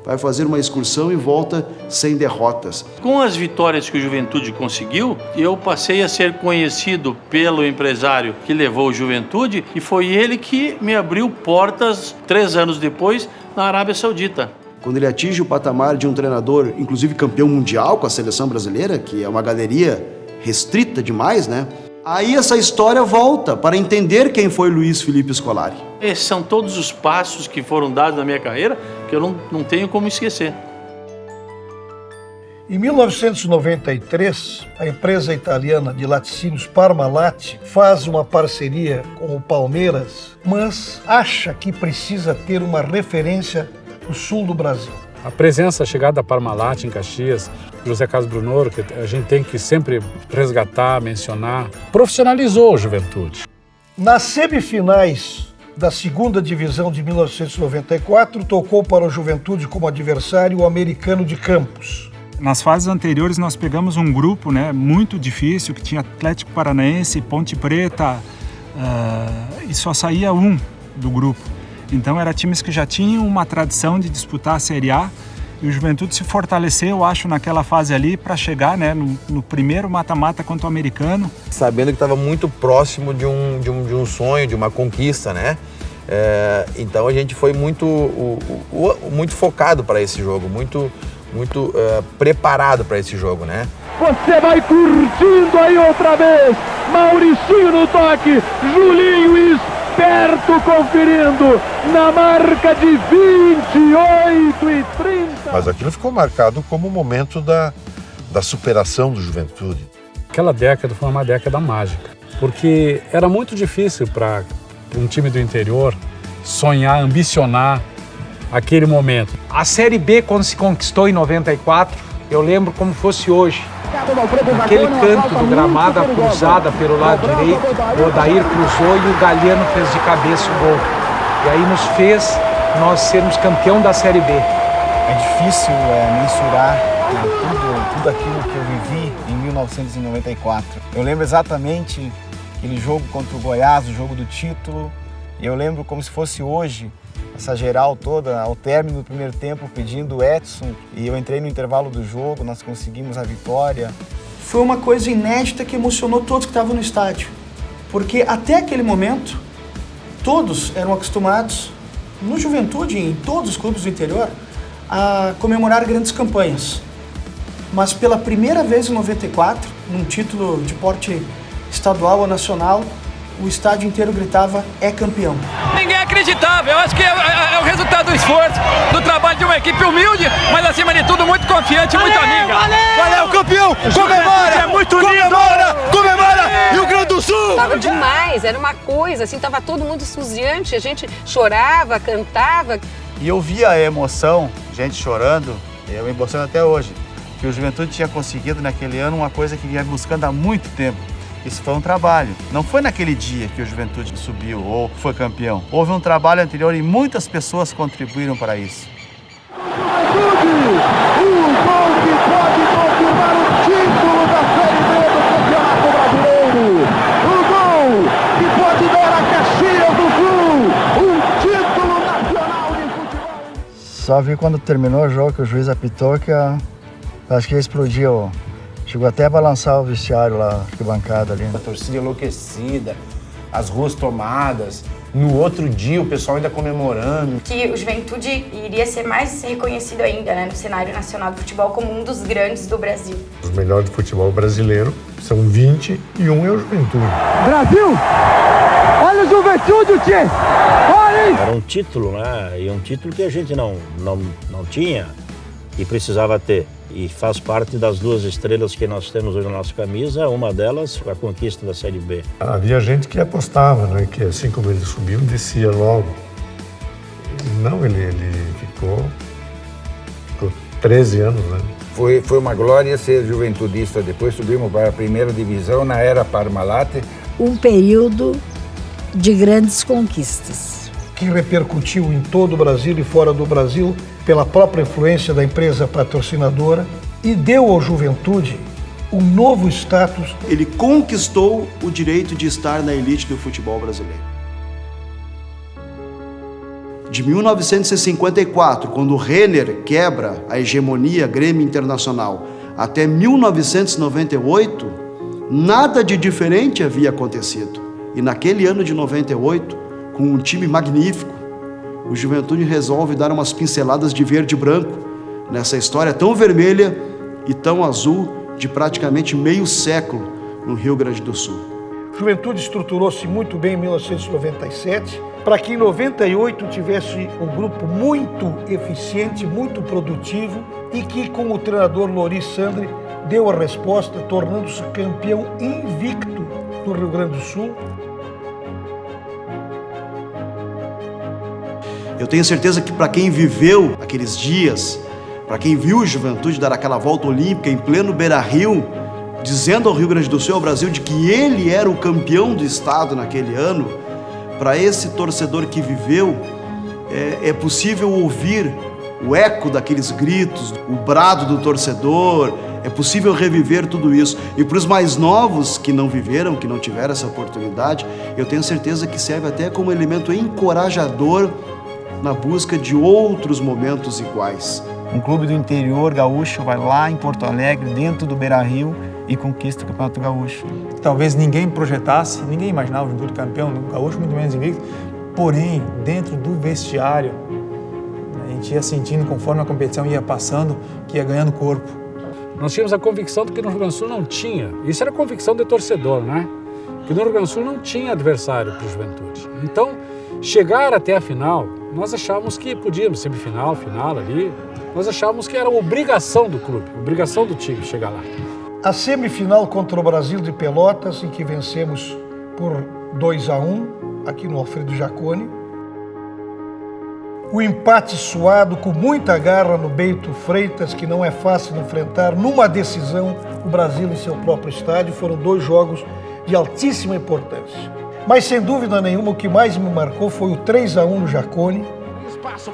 Vai fazer uma excursão e volta sem derrotas. Com as vitórias que o Juventude conseguiu, eu passei a ser conhecido pelo empresário que levou o Juventude e foi ele que me abriu portas 3 anos depois na Arábia Saudita. Quando ele atinge o patamar de um treinador, inclusive campeão mundial com a seleção brasileira, que é uma galeria restrita demais, né? Aí essa história volta para entender quem foi Luiz Felipe Scolari. Esses são todos os passos que foram dados na minha carreira que eu não tenho como esquecer. Em 1993, a empresa italiana de laticínios Parmalat faz uma parceria com o Palmeiras, mas acha que precisa ter uma referência no sul do Brasil. A presença, a chegada da Parmalat em Caxias, José Carlos Brunoro, que a gente tem que sempre resgatar, mencionar, profissionalizou a Juventude. Nas semifinais da segunda divisão de 1994, tocou para o Juventude como adversário o Americano de Campos. Nas fases anteriores nós pegamos um grupo muito difícil, que tinha Atlético Paranaense, Ponte Preta, e só saía um do grupo. Então eram times que já tinham uma tradição de disputar a Série A, e o Juventude se fortaleceu, eu acho, naquela fase ali para chegar no primeiro mata-mata contra o Americano. Sabendo que estava muito próximo de um sonho, de uma conquista, né? Então a gente foi muito focado para esse jogo, muito preparado para esse jogo, né? Você vai curtindo aí outra vez, Mauricinho no toque, Julinho esperto conferindo na marca de 28:30. Mas aquilo ficou marcado como o momento da superação do Juventude. Aquela década foi uma década mágica, porque era muito difícil para um time do interior sonhar, ambicionar aquele momento. A Série B, quando se conquistou em 94, eu lembro como fosse hoje. Aquele canto do gramado, a cruzada pelo lado direito, o Odair cruzou e o Galeno fez de cabeça o gol. E aí nos fez nós sermos campeão da Série B. É difícil mensurar tudo aquilo que eu vivi em 1994. Eu lembro exatamente aquele jogo contra o Goiás, o jogo do título. Eu lembro como se fosse hoje essa geral toda, ao término do primeiro tempo, pedindo o Edson, e eu entrei no intervalo do jogo, nós conseguimos a vitória. Foi uma coisa inédita que emocionou todos que estavam no estádio, porque até aquele momento, todos eram acostumados, no Juventude e em todos os clubes do interior, a comemorar grandes campanhas. Mas pela primeira vez em 94, num título de porte estadual ou nacional, o estádio inteiro gritava: é campeão. Ninguém acreditava, eu acho que é o resultado do esforço, do trabalho de uma equipe humilde, mas acima de tudo muito confiante e muito amiga. Valeu, campeão! Comemora! É muito lindo! Comemora! Rio Grande do Sul! Tava demais, era uma coisa, assim, tava todo mundo entusiante, a gente chorava, cantava. E eu via a emoção, gente chorando, eu me emociono até hoje, que o Juventude tinha conseguido naquele ano uma coisa que vinha buscando há muito tempo. Isso foi um trabalho. Não foi naquele dia que o Juventude subiu ou foi campeão. Houve um trabalho anterior e muitas pessoas contribuíram para isso. Juventude, o gol que pode confirmar o título da Série B do Campeonato Brasileiro. O gol que pode dar a Caxias do Sul um título nacional de futebol. Só vi quando terminou o jogo que o juiz apitou que acho que explodiu. Chegou até a balançar o vestiário lá, arquibancada ali. A torcida enlouquecida, as ruas tomadas. No outro dia, o pessoal ainda comemorando. Que o Juventude iria ser mais reconhecido ainda, né, no cenário nacional do futebol como um dos grandes do Brasil. Os melhores do futebol brasileiro são 20 e um é o Juventude. Brasil! Olha o Juventude, tchê! Olha! Era um título, né? E um título que a gente não tinha e precisava ter. E faz parte das duas estrelas que nós temos hoje na nossa camisa, uma delas a conquista da Série B. Havia gente que apostava, né, que assim como ele subiu, descia logo. Não, ele ficou 13 anos, né? Foi uma glória ser juventudista. Depois subimos para a primeira divisão na era Parmalat. Um período de grandes conquistas. Que repercutiu em todo o Brasil e fora do Brasil pela própria influência da empresa patrocinadora e deu ao Juventude um novo status. Ele conquistou o direito de estar na elite do futebol brasileiro. De 1954, quando o Renner quebra a hegemonia Grêmio Internacional, até 1998, nada de diferente havia acontecido. E naquele ano de 98, com um time magnífico, o Juventude resolve dar umas pinceladas de verde e branco nessa história tão vermelha e tão azul de praticamente meio século no Rio Grande do Sul. A Juventude estruturou-se muito bem em 1997, para que em 98 tivesse um grupo muito eficiente, muito produtivo e que, com o treinador Loris Sandri, deu a resposta, tornando-se campeão invicto do Rio Grande do Sul. Eu tenho certeza que para quem viveu aqueles dias, para quem viu o Juventude dar aquela volta olímpica em pleno Beira-Rio, dizendo ao Rio Grande do Sul, ao Brasil, de que ele era o campeão do estado naquele ano, para esse torcedor que viveu, é possível ouvir o eco daqueles gritos, o brado do torcedor, é possível reviver tudo isso. E para os mais novos que não viveram, que não tiveram essa oportunidade, eu tenho certeza que serve até como elemento encorajador na busca de outros momentos iguais. Um clube do interior gaúcho vai lá em Porto Alegre, dentro do Beira-Rio, e conquista o Campeonato Gaúcho. Talvez ninguém projetasse, ninguém imaginava o Juventude campeão no Gaúcho, muito menos invicto. Porém, dentro do vestiário, a gente ia sentindo, conforme a competição ia passando, que ia ganhando corpo. Nós tínhamos a convicção de que no Rio Grande do Sul não tinha, isso era convicção de torcedor, né? Que no Rio Grande do Sul não tinha adversário para o Juventude. Então, chegar até a final, nós achávamos que podíamos, semifinal, final ali, nós achávamos que era obrigação do clube, obrigação do time chegar lá. A semifinal contra o Brasil de Pelotas, em que vencemos por 2-1, aqui no Alfredo Jaconi. O empate suado, com muita garra no Bento Freitas, que não é fácil de enfrentar, numa decisão, o Brasil em seu próprio estádio. Foram 2 jogos de altíssima importância. Mas, sem dúvida nenhuma, o que mais me marcou foi o 3-1 no Jaconi.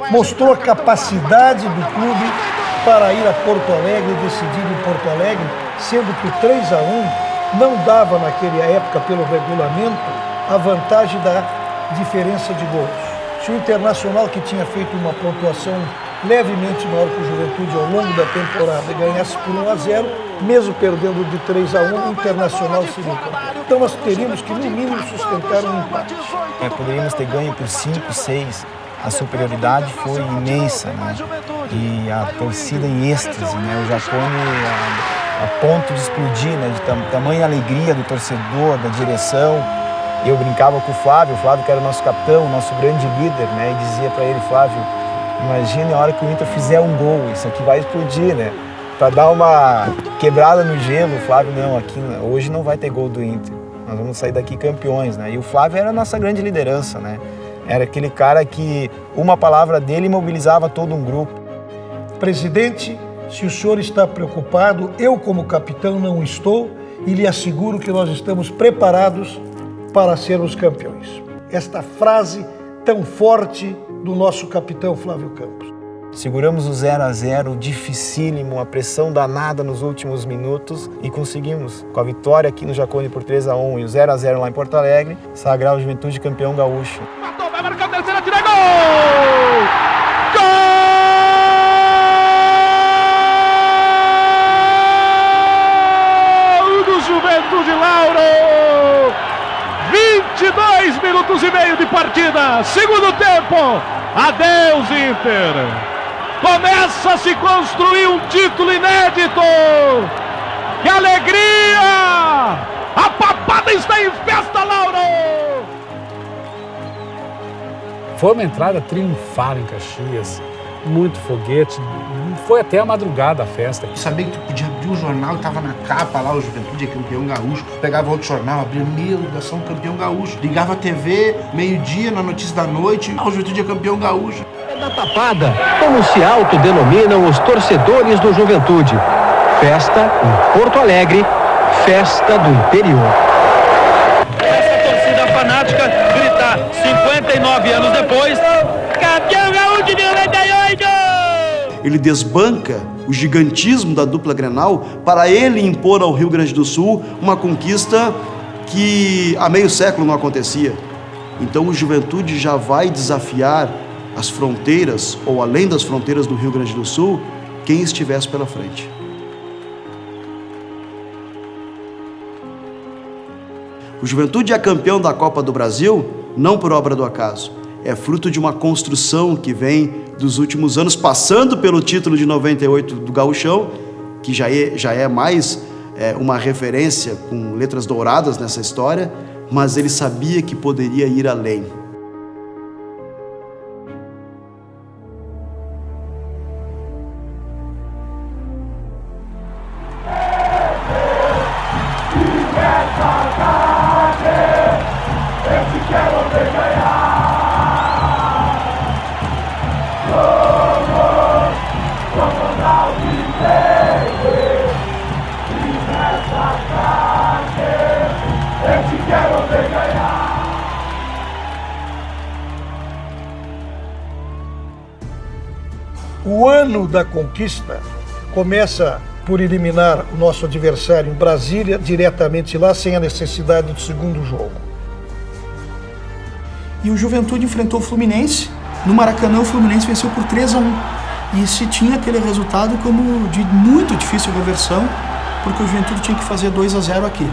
Mostrou a capacidade do clube para ir a Porto Alegre e decidir em Porto Alegre, sendo que o 3-1 não dava, naquela época, pelo regulamento, a vantagem da diferença de gols. Se o Internacional, que tinha feito uma pontuação levemente maior que o Juventude ao longo da temporada, ganhasse por 1-0, mesmo perdendo de 3-1, o Internacional seria campeão. Então nós teríamos que, no mínimo, sustentar um empate. Poderíamos ter ganho por 5, 6. A superioridade foi imensa, né? E a torcida em êxtase, né? O Jacone a ponto de explodir, né? De tamanha alegria do torcedor, da direção. Eu brincava com o Flávio que era o nosso capitão, o nosso grande líder, né? E dizia para ele, Flávio, imagine a hora que o Inter fizer um gol, isso aqui vai explodir, né? Para dar uma quebrada no gelo, o Flávio, não, aqui hoje não vai ter gol do Inter, nós vamos sair daqui campeões, né? E o Flávio era a nossa grande liderança, né? Era aquele cara que uma palavra dele mobilizava todo um grupo. Presidente, se o senhor está preocupado, eu como capitão não estou e lhe asseguro que nós estamos preparados para sermos campeões. Esta frase tão forte do nosso capitão Flávio Campos. Seguramos o 0-0, dificílimo, a pressão danada nos últimos minutos e conseguimos, com a vitória aqui no Jacone por 3-1 e o 0-0 lá em Porto Alegre, sagrar o Juventude campeão gaúcho. Matou, vai marcar o terceiro, tira gol! Gol do Juventude, Lauro! 22 minutos e meio de partida, segundo tempo. Adeus, Inter! Começa a se construir um título inédito! Que alegria! A papada está em festa, Lauro! Foi uma entrada triunfal em Caxias, muito foguete, foi até a madrugada a festa. Saber que tu podia abrir o jornal e tava na capa lá, o Juventude é campeão gaúcho. Pegava outro jornal, abria, meu, nação campeão gaúcho. Ligava a TV, meio-dia, na notícia da noite, o Juventude é campeão gaúcho. Da tapada, como se autodenominam os torcedores do Juventude. Festa em Porto Alegre, festa do interior. Essa torcida fanática grita 59 anos depois, campeão gaúcho de 98! Ele desbanca o gigantismo da dupla Grenal para ele impor ao Rio Grande do Sul uma conquista que há meio século não acontecia. Então o Juventude já vai desafiar as fronteiras, ou além das fronteiras do Rio Grande do Sul, quem estivesse pela frente. O Juventude é campeão da Copa do Brasil, não por obra do acaso. É fruto de uma construção que vem dos últimos anos, passando pelo título de 98 do Gauchão, que já é mais uma referência com letras douradas nessa história, mas ele sabia que poderia ir além. O ano da conquista começa por eliminar o nosso adversário em Brasília, diretamente lá, sem a necessidade do segundo jogo. E o Juventude enfrentou o Fluminense. No Maracanã, o Fluminense venceu por 3-1. E se tinha aquele resultado como de muito difícil reversão, porque o Juventude tinha que fazer 2-0 aqui.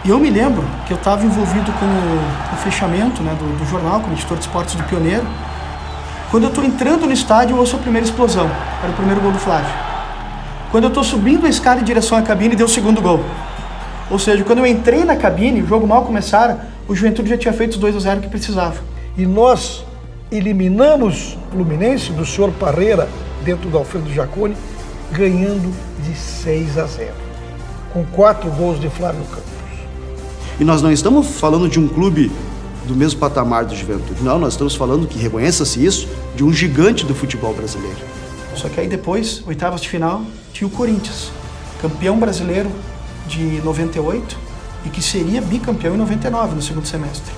E eu me lembro que eu estava envolvido com o fechamento, né, do jornal, como editor de esportes do Pioneiro. Quando eu estou entrando no estádio, eu ouço a primeira explosão. Era o primeiro gol do Flávio. Quando eu estou subindo a escada em direção à cabine, deu o segundo gol. Ou seja, quando eu entrei na cabine, o jogo mal começara, o Juventude já tinha feito os 2-0 que precisava. E nós eliminamos o Fluminense do senhor Parreira, dentro do Alfredo Jacone, ganhando de 6-0, com 4 gols de Flávio Campos. E nós não estamos falando de um clube do mesmo patamar do Juventude. Não, nós estamos falando, que reconheça-se isso, de um gigante do futebol brasileiro. Só que aí depois, oitavas de final, tinha o Corinthians, campeão brasileiro de 98 e que seria bicampeão em 99, no segundo semestre.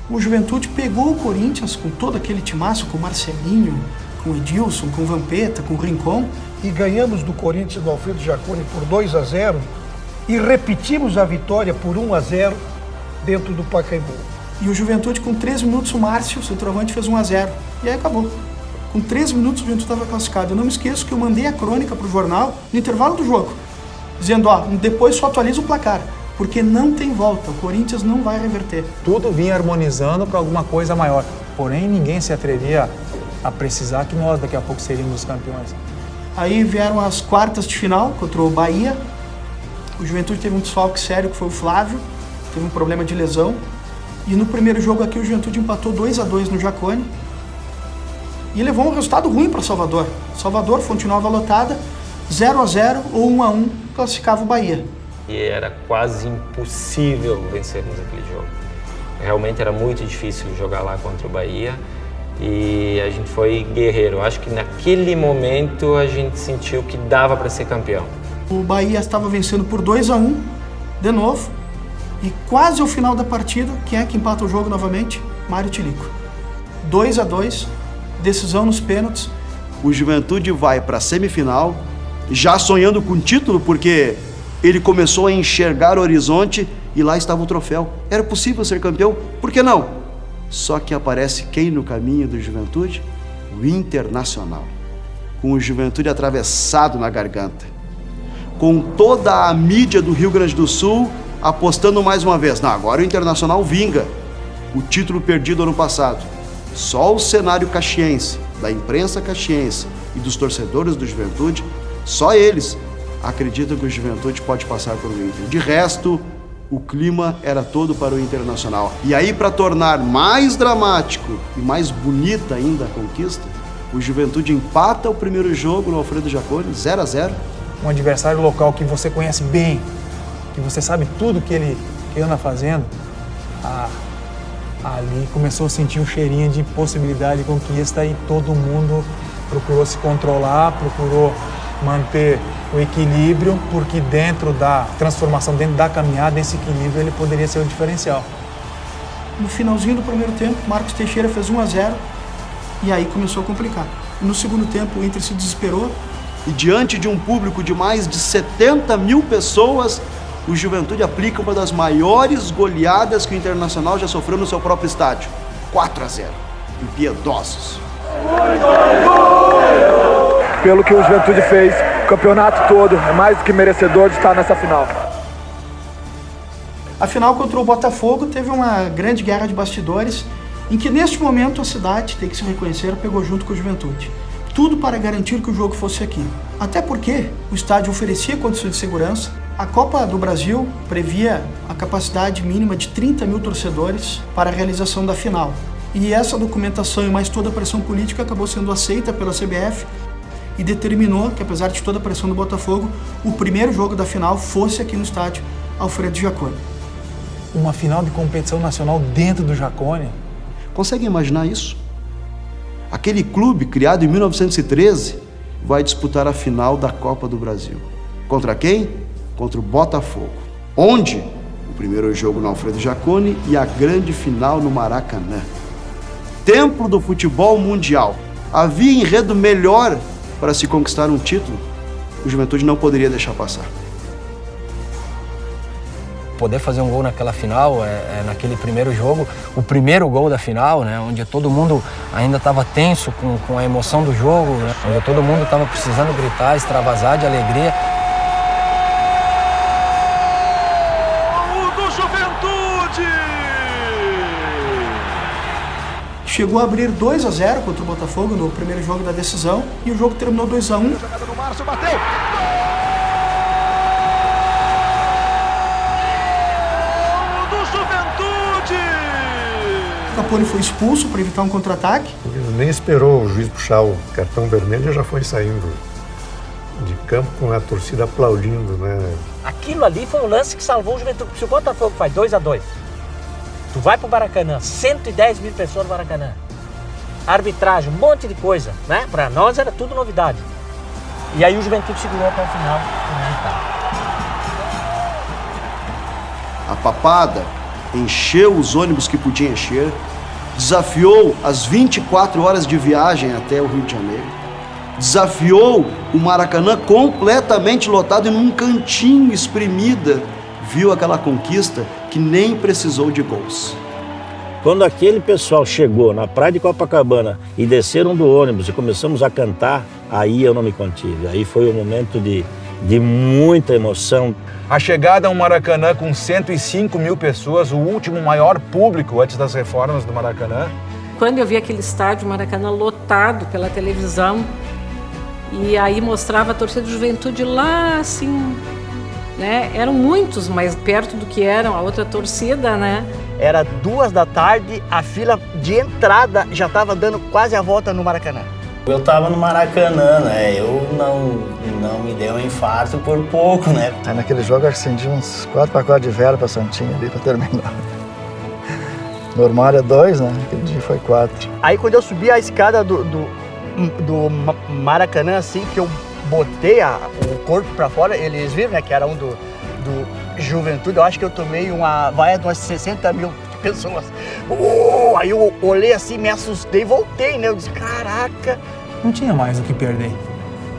O Juventude pegou o Corinthians com todo aquele timaço, com o Marcelinho, com o Edilson, com o Vampeta, com o Rincon. E ganhamos do Corinthians no Alfredo Jacone por 2-0 e repetimos a vitória por 1-0 dentro do Pacaembu. E o Juventude, com 3 minutos, o Márcio, centroavante, fez 1-0. E aí acabou. Com 3 minutos, o Juventude estava classificado. Eu não me esqueço que eu mandei a crônica para o jornal no intervalo do jogo, dizendo, depois só atualiza o placar, porque não tem volta, o Corinthians não vai reverter. Tudo vinha harmonizando para alguma coisa maior. Porém, ninguém se atrevia a precisar que nós daqui a pouco seríamos os campeões. Aí vieram as quartas de final contra o Bahia. O Juventude teve um desfalque sério, que foi o Flávio, teve um problema de lesão. E no primeiro jogo aqui o Juventude empatou 2-2 no Jacone e levou um resultado ruim para Salvador. Salvador continuava lotada, 0-0 ou 1-1 classificava o Bahia. E era quase impossível vencermos aquele jogo. Realmente era muito difícil jogar lá contra o Bahia e a gente foi guerreiro. Acho que naquele momento a gente sentiu que dava para ser campeão. O Bahia estava vencendo por 2-1 de novo. E quase ao final da partida, quem é que empata o jogo novamente? Mário Tilico. 2-2, decisão nos pênaltis. O Juventude vai para a semifinal, já sonhando com o título, porque ele começou a enxergar o horizonte e lá estava o troféu. Era possível ser campeão, por que não? Só que aparece quem no caminho do Juventude? O Internacional. Com o Juventude atravessado na garganta. Com toda a mídia do Rio Grande do Sul apostando mais uma vez. Não, agora o Internacional vinga o título perdido ano passado. Só o cenário caxiense, da imprensa caxiense e dos torcedores do Juventude, só eles acreditam que o Juventude pode passar por um Inter. De resto, o clima era todo para o Internacional. E aí, para tornar mais dramático e mais bonita ainda a conquista, o Juventude empata o primeiro jogo no Alfredo Jacone, 0-0. Um adversário local que você conhece bem, que você sabe tudo que ele anda fazendo, ali começou a sentir um cheirinho de possibilidade de conquista e todo mundo procurou se controlar, procurou manter o equilíbrio, porque dentro da transformação, dentro da caminhada, esse equilíbrio ele poderia ser o diferencial. No finalzinho do primeiro tempo, Marcos Teixeira fez 1-0 e aí começou a complicar. No segundo tempo, o Inter se desesperou. E diante de um público de mais de 70 mil pessoas, o Juventude aplica uma das maiores goleadas que o Internacional já sofreu no seu próprio estádio. 4-0. Impiedosos. Pelo que o Juventude fez, o campeonato todo é mais do que merecedor de estar nessa final. A final contra o Botafogo teve uma grande guerra de bastidores, em que neste momento a cidade, tem que se reconhecer, pegou junto com o Juventude. Tudo para garantir que o jogo fosse aqui. Até porque o estádio oferecia condições de segurança. A Copa do Brasil previa a capacidade mínima de 30 mil torcedores para a realização da final. E essa documentação e mais toda a pressão política acabou sendo aceita pela CBF e determinou que, apesar de toda a pressão do Botafogo, o primeiro jogo da final fosse aqui no estádio Alfredo Jacone. Uma final de competição nacional dentro do Jacone? Conseguem imaginar isso? Aquele clube, criado em 1913, vai disputar a final da Copa do Brasil. Contra quem? Contra o Botafogo. Onde? O primeiro jogo no Alfredo Jacone e a grande final no Maracanã. Templo do futebol mundial. Havia enredo melhor para se conquistar um título? O Juventude não poderia deixar passar. Poder fazer um gol naquela final, naquele primeiro jogo, o primeiro gol da final, né, onde todo mundo ainda estava tenso com a emoção do jogo, né, onde todo mundo estava precisando gritar, extravasar de alegria. O do Juventude! Chegou a abrir 2-0 contra o Botafogo no primeiro jogo da decisão e o jogo terminou 2-1. Jogada do Márcio, bateu! O Capone foi expulso para evitar um contra-ataque. Nem esperou o juiz puxar o cartão vermelho e já foi saindo de campo com a torcida aplaudindo, né? Aquilo ali foi um lance que salvou o Juventude. Se o Botafogo faz 2-2, tu vai pro Maracanã, 110 mil pessoas no Maracanã. Arbitragem, um monte de coisa, né? Para nós era tudo novidade. E aí o Juventude segurou até o final o resultado. A papada encheu os ônibus que podia encher, desafiou as 24 horas de viagem até o Rio de Janeiro, desafiou o Maracanã completamente lotado e num cantinho espremida, viu aquela conquista que nem precisou de gols. Quando aquele pessoal chegou na praia de Copacabana e desceram do ônibus e começamos a cantar, aí eu não me contive. Aí foi um momento de muita emoção. A chegada ao Maracanã com 105 mil pessoas, o último maior público antes das reformas do Maracanã. Quando eu vi aquele estádio Maracanã lotado pela televisão, e aí mostrava a torcida do Juventude lá, assim, né? Eram muitos, mais perto do que eram a outra torcida, né? Era 2 da tarde, a fila de entrada já estava dando quase a volta no Maracanã. Eu tava no Maracanã, né? Eu não me deu um infarto por pouco, né? Aí naquele jogo eu acendi uns 4 pacotes de vela pra Santinha ali pra terminar. Normal é 2, né? Aquele dia foi 4. Aí quando eu subi a escada do Maracanã, assim, que eu botei o corpo pra fora, eles viram, né, que era um do Juventude, eu acho que eu tomei uma vaia de umas 60 mil pessoas. Aí eu olhei assim, me assustei e voltei, né? Eu disse, caraca. Não tinha mais o que perder.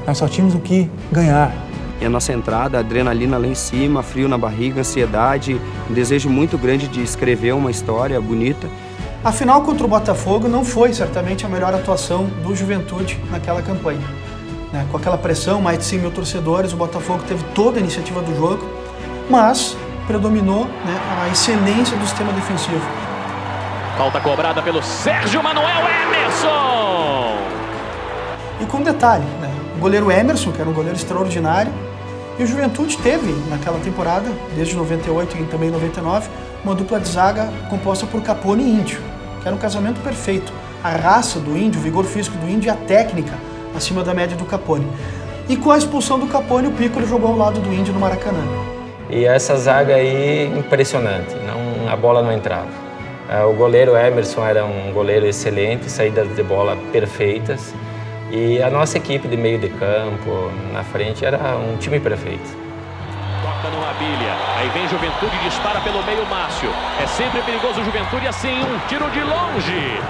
Nós só tínhamos o que ganhar. E a nossa entrada, adrenalina lá em cima, frio na barriga, ansiedade, um desejo muito grande de escrever uma história bonita. A final contra o Botafogo não foi certamente a melhor atuação do Juventude naquela campanha. Com aquela pressão, mais de 100 mil torcedores, o Botafogo teve toda a iniciativa do jogo, mas predominou a excelência do sistema defensivo. Falta cobrada pelo Sérgio Manuel Emerson! E com um detalhe, o goleiro Emerson, que era um goleiro extraordinário, e o Juventude teve, naquela temporada, desde 98 e também 99, uma dupla de zaga composta por Capone e Índio, que era um casamento perfeito. A raça do Índio, o vigor físico do Índio e a técnica acima da média do Capone. E com a expulsão do Capone, o Piccolo jogou ao lado do Índio no Maracanã. E essa zaga aí, impressionante, a bola não entrava. O goleiro Emerson era um goleiro excelente, saídas de bola perfeitas. E a nossa equipe de meio de campo, na frente, era um time perfeito. Toca no Abilha, aí vem Juventude e dispara pelo meio Márcio. É sempre perigoso Juventude, assim, um tiro de longe.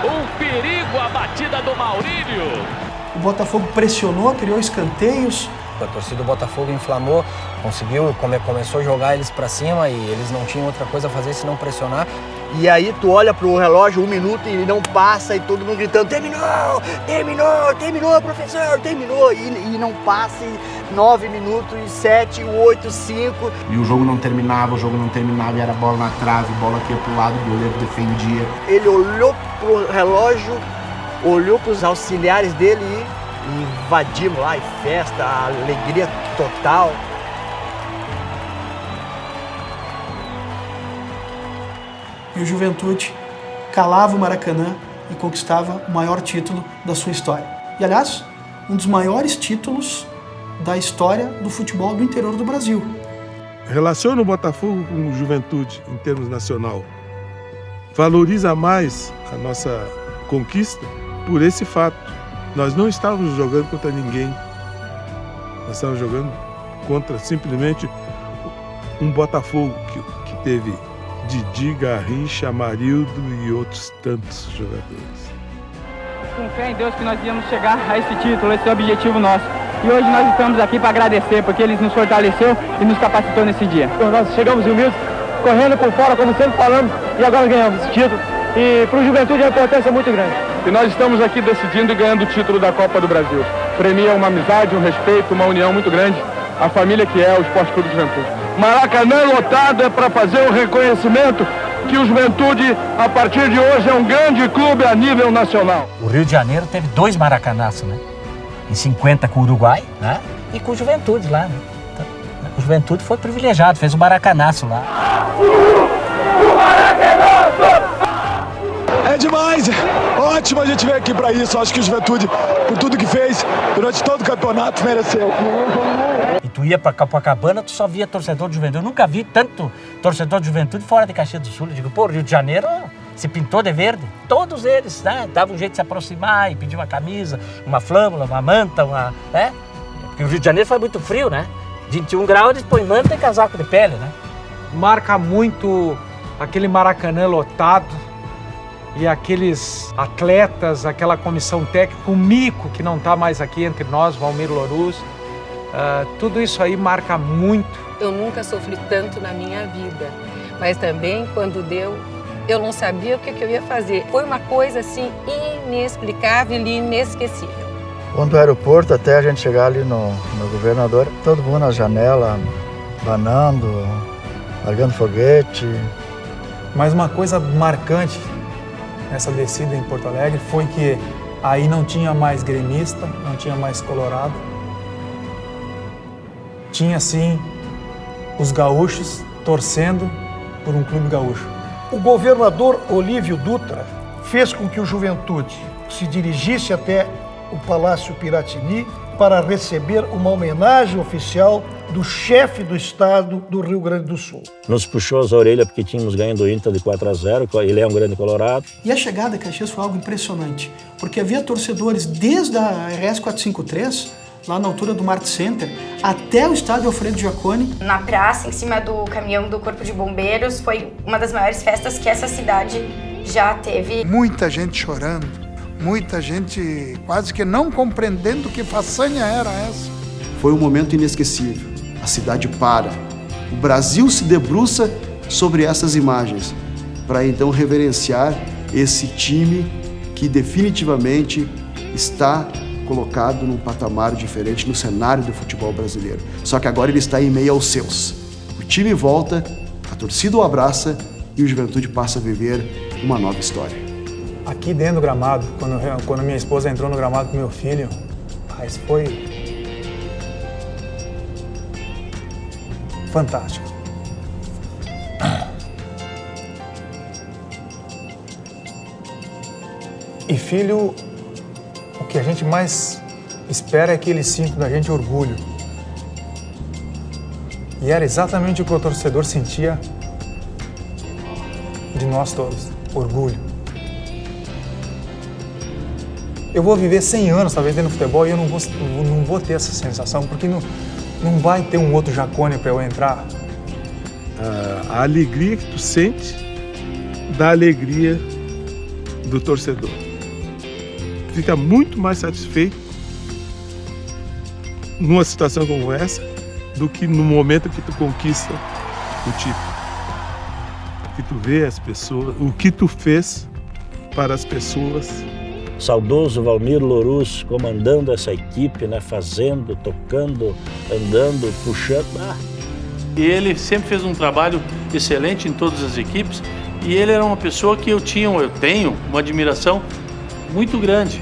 Um perigo, a batida do Maurílio. O Botafogo pressionou, criou escanteios. A torcida do Botafogo inflamou, começou a jogar eles pra cima e eles não tinham outra coisa a fazer senão pressionar. E aí tu olha pro relógio, 1 minuto e não passa e todo mundo gritando, terminou, professor, terminou. E não passa, 9 minutos, 7, 8, 5. E o jogo não terminava, e era bola na trave, bola que ia pro lado, o goleiro defendia. Ele olhou pro relógio, olhou pros auxiliares dele e invadimos lá, e festa, alegria total. E o Juventude calava o Maracanã e conquistava o maior título da sua história. E, aliás, um dos maiores títulos da história do futebol do interior do Brasil. Relaciona o Botafogo com o Juventude em termos nacional. Valoriza mais a nossa conquista por esse fato. Nós não estávamos jogando contra ninguém. Nós estávamos jogando contra simplesmente um Botafogo que teve Didi, Garrincha, Amarildo e outros tantos jogadores. Com fé em Deus que nós íamos chegar a esse título, esse é o objetivo nosso. E hoje nós estamos aqui para agradecer, porque Ele nos fortaleceu e nos capacitou nesse dia. Nós chegamos humildes, correndo por fora, como sempre falamos, e agora ganhamos esse título. E para o Juventude a importância é muito grande. E nós estamos aqui decidindo e ganhando o título da Copa do Brasil. Premia uma amizade, um respeito, uma união muito grande. A família que é o Esporte Clube Juventude. Maracanã lotado é para fazer o reconhecimento que o Juventude, a partir de hoje, é um grande clube a nível nacional. O Rio de Janeiro teve 2 Maracanãs, né? Em 50 com o Uruguai, né? E com o Juventude lá, né? Então, o Juventude foi privilegiado, fez o Maracanaço lá. É demais, ótimo a gente vir aqui para isso. Acho que o Juventude, por tudo que fez durante todo o campeonato, mereceu. E tu ia para Copacabana, tu só via torcedor de Juventude. Eu nunca vi tanto torcedor de Juventude fora de Caxias do Sul. Eu digo, pô, Rio de Janeiro se pintou de verde. Todos eles, né? Davam um jeito de se aproximar e pedir uma camisa, uma flâmula, uma manta, né? Porque o Rio de Janeiro foi muito frio, né? 21 graus, eles põem manta e casaco de pele, né? Marca muito aquele Maracanã lotado e aqueles atletas, aquela comissão técnica, o Mico, que não está mais aqui entre nós, Valmir Louruz. Tudo isso aí marca muito. Eu nunca sofri tanto na minha vida, mas também quando deu Eu não sabia o que eu ia fazer. Foi uma coisa assim inexplicável e inesquecível. Quando do aeroporto até a gente chegar ali no Governador, todo mundo na janela, banando, largando foguete. Mas uma coisa marcante nessa descida em Porto Alegre foi que aí não tinha mais gremista, não tinha mais colorado. Tinha sim os gaúchos torcendo por um clube gaúcho. O governador Olívio Dutra fez com que o Juventude se dirigisse até o Palácio Piratini para receber uma homenagem oficial do chefe do estado do Rio Grande do Sul. Nos puxou as orelhas porque tínhamos ganho do Inter de 4-0, ele é um grande colorado. E a chegada a Caxias foi algo impressionante, porque havia torcedores desde a RS 453, lá na altura do Mart Center, até o estádio Alfredo Jaconi. Na praça, em cima do caminhão do Corpo de Bombeiros, foi uma das maiores festas que essa cidade já teve. Muita gente chorando, muita gente quase que não compreendendo que façanha era essa. Foi um momento inesquecível. A cidade para. O Brasil se debruça sobre essas imagens para então reverenciar esse time que definitivamente está colocado num patamar diferente no cenário do futebol brasileiro. Só que agora ele está em meio aos seus. O time volta, a torcida o abraça e o Juventude passa a viver uma nova história. Aqui dentro do gramado, quando minha esposa entrou no gramado com meu filho, isso foi fantástico. E filho, o que a gente mais espera é que eles sintam da gente orgulho. E era exatamente o que o torcedor sentia de nós todos, orgulho. Eu vou viver 100 anos, talvez, dentro do futebol e eu não vou ter essa sensação, porque não vai ter um outro Jaconi para eu entrar. A alegria que tu sente da alegria do torcedor. Tu fica muito mais satisfeito numa situação como essa do que no momento que tu conquista o título. Que tu vê as pessoas, o que tu fez para as pessoas. Saudoso Valmir Louruz comandando essa equipe, né? Fazendo, tocando, andando, puxando. E ele sempre fez um trabalho excelente em todas as equipes e ele era uma pessoa que eu tenho uma admiração muito grande.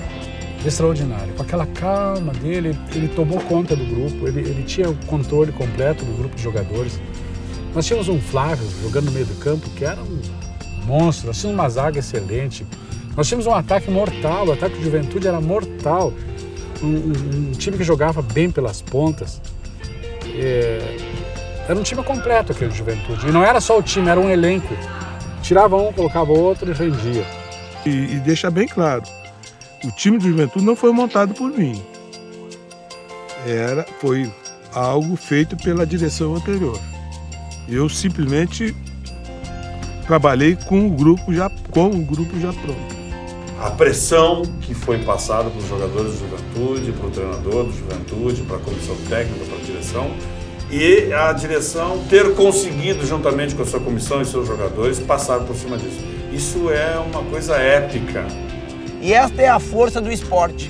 Extraordinário. Com aquela calma dele, ele tomou conta do grupo, ele tinha o controle completo do grupo de jogadores. Nós tínhamos um Flávio jogando no meio do campo que era um monstro, nós tínhamos uma zaga excelente. Nós tínhamos um ataque mortal, o ataque de Juventude era mortal. Um time que jogava bem pelas pontas. Era um time completo aquele de Juventude. E não era só o time, era um elenco. Tirava um, colocava outro e rendia. E deixa bem claro, o time de Juventude não foi montado por mim. Foi algo feito pela direção anterior. Eu simplesmente trabalhei com o grupo já pronto. A pressão que foi passada para os jogadores do Juventude, para o treinador do Juventude, para a comissão técnica, para a direção, e a direção ter conseguido, juntamente com a sua comissão e seus jogadores, passar por cima disso. Isso é uma coisa épica. E esta é a força do esporte.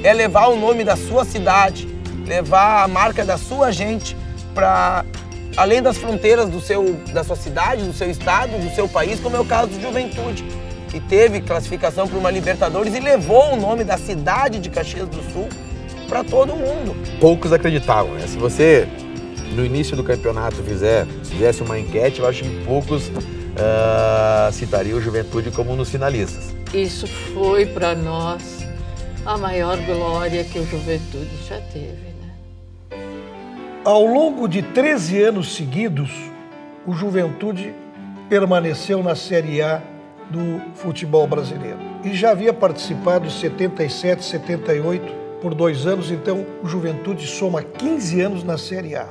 É levar o nome da sua cidade, levar a marca da sua gente para além das fronteiras da sua cidade, do seu estado, do seu país, como é o caso do Juventude, que teve classificação para uma Libertadores e levou o nome da cidade de Caxias do Sul para todo mundo. Poucos acreditavam, né? Se você, no início do campeonato, fizesse uma enquete, eu acho que poucos citariam o Juventude como um dos finalistas. Isso foi para nós a maior glória que o Juventude já teve. Ao longo de 13 anos seguidos, o Juventude permaneceu na Série A do futebol brasileiro. E já havia participado em 77, 78, por 2 anos, então o Juventude soma 15 anos na Série A.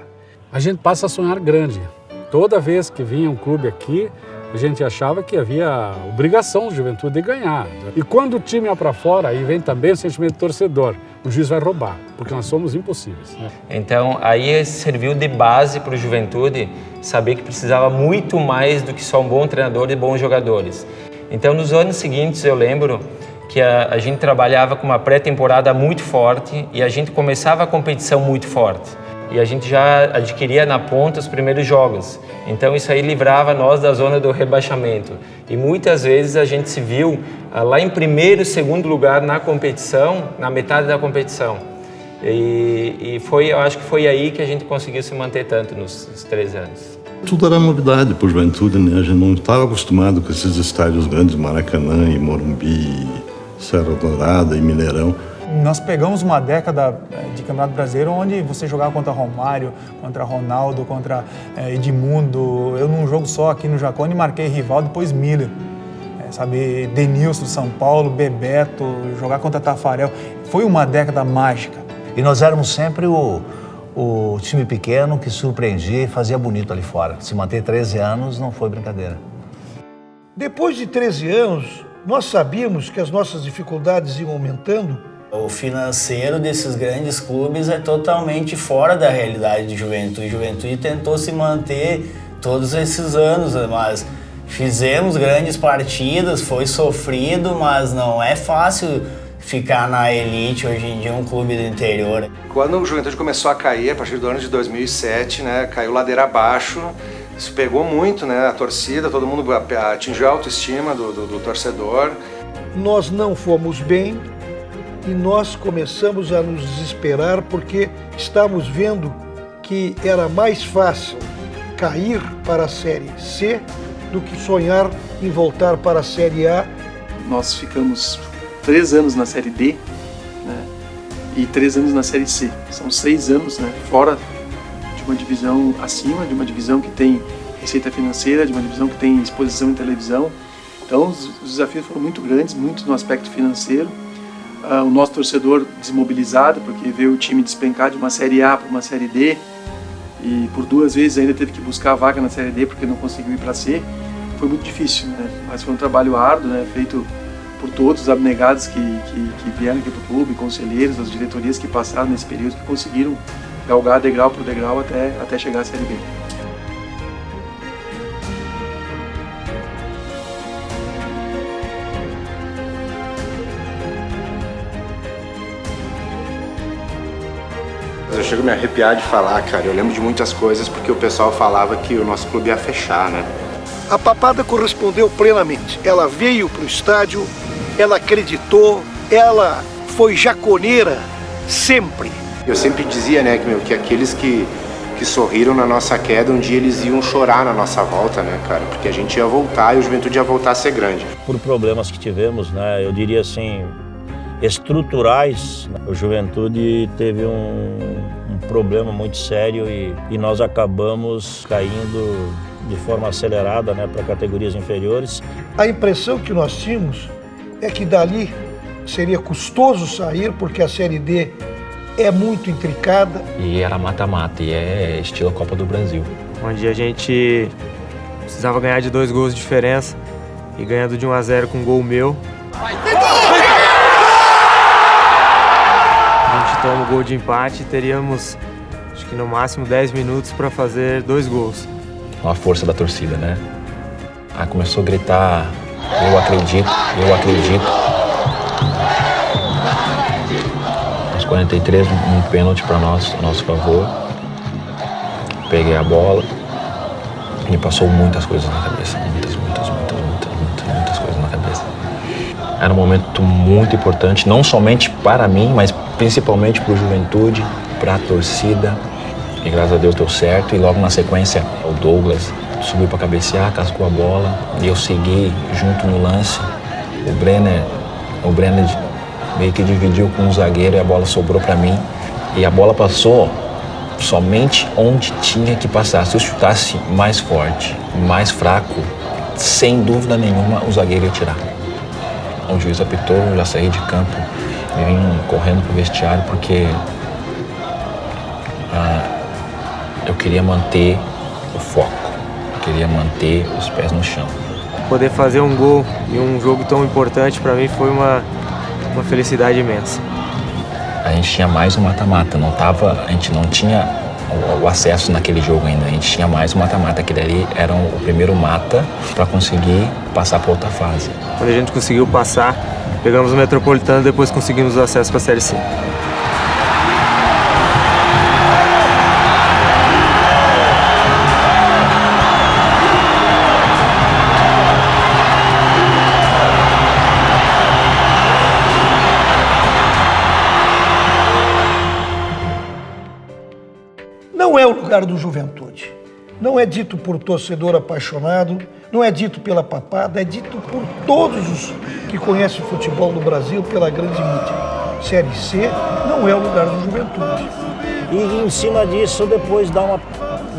A gente passa a sonhar grande. Toda vez que vinha um clube aqui, a gente achava que havia obrigação do Juventude de ganhar. E quando o time ia para fora, aí vem também o sentimento do torcedor. O juiz vai roubar, porque nós somos impossíveis. Né? Então, aí serviu de base para o Juventude saber que precisava muito mais do que só um bom treinador e bons jogadores. Então, nos anos seguintes, eu lembro que a gente trabalhava com uma pré-temporada muito forte e a gente começava a competição muito forte. E a gente já adquiria na ponta os primeiros jogos. Então isso aí livrava nós da zona do rebaixamento. E muitas vezes a gente se viu lá em primeiro e segundo lugar na competição, na metade da competição. E eu acho que foi aí que a gente conseguiu se manter tanto nos 3 anos. Tudo era novidade para o Juventude, né? A gente não estava acostumado com esses estádios grandes, Maracanã e Morumbi, Serra Dourada e Mineirão. Nós pegamos uma década de Campeonato Brasileiro onde você jogava contra Romário, contra Ronaldo, contra Edmundo. Eu num jogo só aqui no Jacone marquei rival, depois Miller. Sabe, Denilson do São Paulo, Bebeto, jogar contra Tafarel. Foi uma década mágica. E nós éramos sempre o time pequeno que surpreendia e fazia bonito ali fora. Se manter 13 anos não foi brincadeira. Depois de 13 anos, nós sabíamos que as nossas dificuldades iam aumentando. O financeiro desses grandes clubes é totalmente fora da realidade de Juventude. Juventude tentou se manter todos esses anos, mas fizemos grandes partidas, foi sofrido, mas não é fácil ficar na elite hoje em dia, um clube do interior. Quando o Juventude começou a cair, a partir do ano de 2007, né, caiu ladeira abaixo, isso pegou muito, né, a torcida, todo mundo atingiu a autoestima do torcedor. Nós não fomos bem e nós começamos a nos desesperar porque estávamos vendo que era mais fácil cair para a Série C do que sonhar em voltar para a Série A. Nós ficamos 3 anos na Série D, né, e 3 anos na Série C. São 6 anos, né, fora de uma divisão acima, de uma divisão que tem receita financeira, de uma divisão que tem exposição em televisão. Então os desafios foram muito grandes, muito no aspecto financeiro. O nosso torcedor desmobilizado, porque veio o time despencar de uma Série A para uma Série D e por 2 vezes ainda teve que buscar a vaga na Série D porque não conseguiu ir para C. Foi muito difícil, né? Mas foi um trabalho árduo, né? Feito por todos os abnegados que vieram aqui para o clube, conselheiros, as diretorias que passaram nesse período, que conseguiram galgar degrau por degrau até chegar à Série B. Eu chego a me arrepiar de falar, cara. Eu lembro de muitas coisas porque o pessoal falava que o nosso clube ia fechar, né? A papada correspondeu plenamente. Ela veio para o estádio, ela acreditou, ela foi jaconeira sempre. Eu sempre dizia, né, que aqueles que sorriram na nossa queda, um dia eles iam chorar na nossa volta, né, cara? Porque a gente ia voltar e o Juventude ia voltar a ser grande. Por problemas que tivemos, né, eu diria assim, estruturais, o Juventude teve um problema muito sério e nós acabamos caindo de forma acelerada, né, para categorias inferiores. A impressão que nós tínhamos é que dali seria custoso sair, porque a Série D é muito intricada. E era mata-mata, e é estilo Copa do Brasil. Onde a gente precisava ganhar de 2 gols de diferença e ganhando de 1-0 com um gol meu. A gente toma o gol de empate e teríamos, acho que no máximo 10 minutos para fazer 2 gols. A força da torcida, né? Aí começou a gritar, eu acredito, eu acredito. Aos 43, um pênalti para nós, a nosso favor. Peguei a bola, me passou muitas coisas na cabeça, muitas coisas na cabeça. Era um momento muito importante, não somente para mim, mas principalmente para o Juventude, para a torcida. E graças a Deus deu certo. E logo na sequência, o Douglas subiu para cabecear, cascou a bola. E eu segui junto no lance. O Brenner meio que dividiu com um zagueiro e a bola sobrou para mim. E a bola passou somente onde tinha que passar. Se eu chutasse mais forte, mais fraco, sem dúvida nenhuma, o zagueiro ia tirar. O juiz apitou, eu já saí de campo e vim correndo pro vestiário porque eu queria manter o foco. queria manter os pés no chão. Poder fazer um gol em um jogo tão importante para mim foi uma felicidade imensa. A gente tinha mais um mata-mata, a gente não tinha o acesso naquele jogo ainda, a gente tinha mais um mata-mata, aquele ali era o primeiro mata para conseguir passar para outra fase. Quando a gente conseguiu passar, pegamos o Metropolitano e depois conseguimos o acesso para a Série C. Não é o lugar do Juventude. Não é dito por torcedor apaixonado, não é dito pela papada, é dito por todos os que conhecem o futebol no Brasil pela grande mídia. Série C não é o lugar do Juventude. E em cima disso, depois dar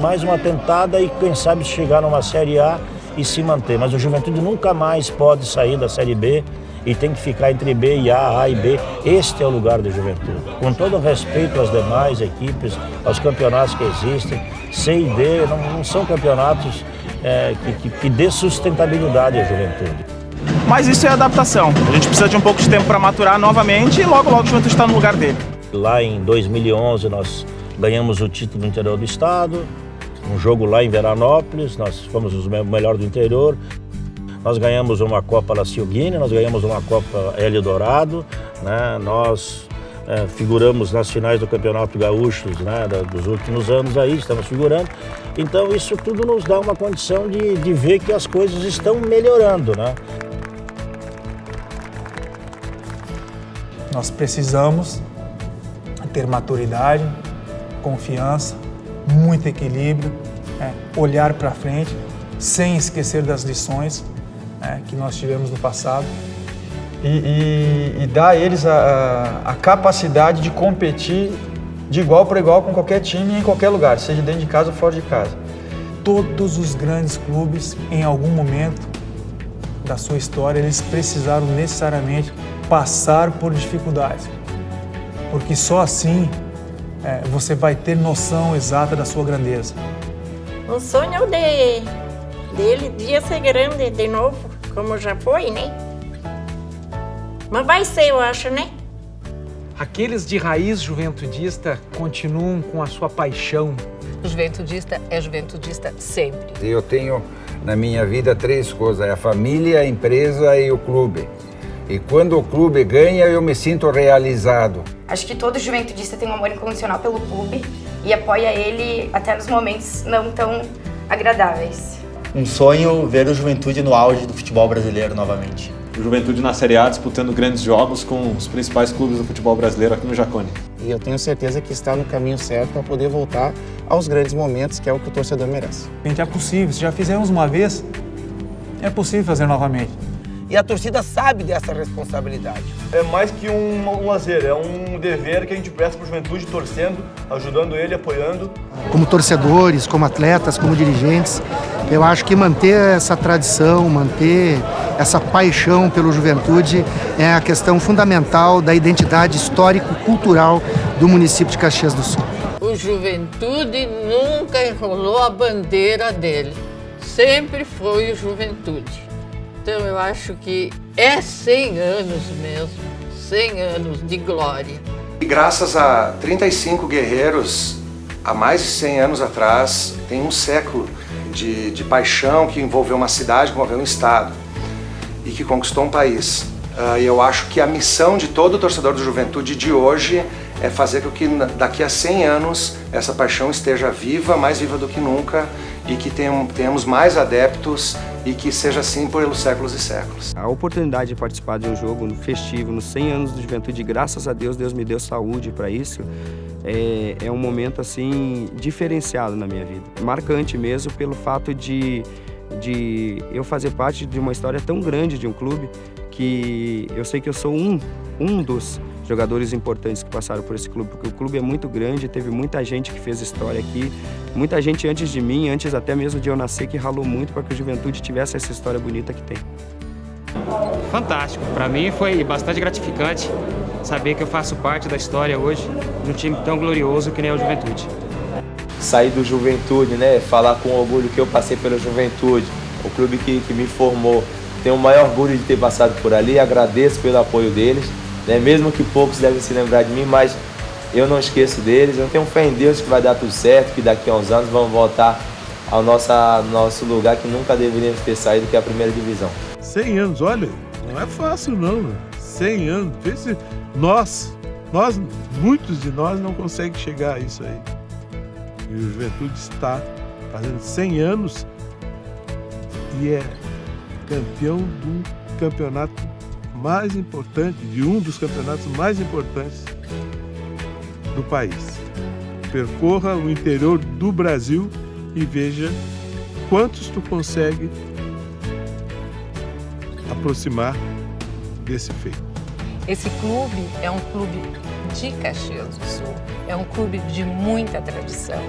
mais uma tentada e quem sabe chegar numa Série A e se manter. Mas o Juventude nunca mais pode sair da Série B e tem que ficar entre B e A e B. Este é o lugar da Juventude. Com todo o respeito às demais equipes, aos campeonatos que existem, C e D não são campeonatos que dê sustentabilidade à Juventude. Mas isso é adaptação. A gente precisa de um pouco de tempo para maturar novamente e logo o Juventude está no lugar dele. Lá em 2011 nós ganhamos o título do interior do estado, um jogo lá em Veranópolis, nós fomos os melhores do interior. Nós ganhamos uma Copa La Ciuguine, nós ganhamos uma Copa Hélio Dourado, né? Nós figuramos nas finais do Campeonato Gaúcho, né? Dos últimos anos aí, estamos figurando. Então isso tudo nos dá uma condição de ver que as coisas estão melhorando, né? Nós precisamos ter maturidade, confiança, muito equilíbrio, olhar para frente, sem esquecer das lições que nós tivemos no passado e dar a eles a capacidade de competir de igual para igual com qualquer time em qualquer lugar, seja dentro de casa ou fora de casa. Todos os grandes clubes, em algum momento da sua história, eles precisaram necessariamente passar por dificuldades, porque só assim você vai ter noção exata da sua grandeza. O sonho dele ia ser grande de novo, como já foi, né? Mas vai ser, eu acho, né? Aqueles de raiz juventudista continuam com a sua paixão. O juventudista é juventudista sempre. Eu tenho na minha vida 3 coisas, a família, a empresa e o clube. E quando o clube ganha, eu me sinto realizado. Acho que todo juventudista tem um amor incondicional pelo clube e apoia ele até nos momentos não tão agradáveis. Um sonho ver o Juventude no auge do futebol brasileiro novamente. O Juventude na Série A disputando grandes jogos com os principais clubes do futebol brasileiro aqui no Jacone. E eu tenho certeza que está no caminho certo para poder voltar aos grandes momentos, que é o que o torcedor merece. Gente, é possível. Se já fizemos uma vez, é possível fazer novamente. E a torcida sabe dessa responsabilidade. É mais que um lazer, é um dever que a gente presta para o Juventude, torcendo, ajudando ele, apoiando. Como torcedores, como atletas, como dirigentes, eu acho que manter essa tradição, manter essa paixão pelo Juventude é a questão fundamental da identidade histórico-cultural do município de Caxias do Sul. O Juventude nunca enrolou a bandeira dele, sempre foi o Juventude. Então eu acho que é 100 anos mesmo, 100 anos de glória. E graças a 35 guerreiros, há mais de 100 anos atrás, tem um século de paixão que envolveu uma cidade, que envolveu um estado e que conquistou um país. E eu acho que a missão de todo torcedor do Juventude de hoje é fazer com que daqui a 100 anos essa paixão esteja viva, mais viva do que nunca, e que tenhamos mais adeptos e que seja assim pelos séculos e séculos. A oportunidade de participar de um jogo festivo nos 100 anos do Juventude, graças a Deus, Deus me deu saúde para isso, é um momento assim diferenciado na minha vida. Marcante mesmo pelo fato de eu fazer parte de uma história tão grande de um clube que eu sei que eu sou um dos jogadores importantes que passaram por esse clube, porque o clube é muito grande, teve muita gente que fez história aqui, muita gente antes de mim, antes até mesmo de eu nascer, que ralou muito para que o Juventude tivesse essa história bonita que tem. Fantástico, para mim foi bastante gratificante saber que eu faço parte da história hoje de um time tão glorioso que nem é o Juventude. sair do Juventude, né? Falar com orgulho que eu passei pela Juventude, o clube que me formou. Tenho o maior orgulho de ter passado por ali, agradeço pelo apoio deles, né? Mesmo que poucos devem se lembrar de mim, mas eu não esqueço deles. Eu tenho fé em Deus que vai dar tudo certo, que daqui a uns anos vamos voltar ao nosso lugar que nunca deveríamos ter saído, que é a primeira divisão. 100 anos, olha, não é fácil não, né? 100 anos, nós, muitos de nós não conseguem chegar a isso aí. E o Juventude está fazendo 100 anos e é campeão do campeonato mais importante, de um dos campeonatos mais importantes do país. Percorra o interior do Brasil e veja quantos tu consegue aproximar desse feito. Esse clube é um clube de Caxias do Sul, é um clube de muita tradição,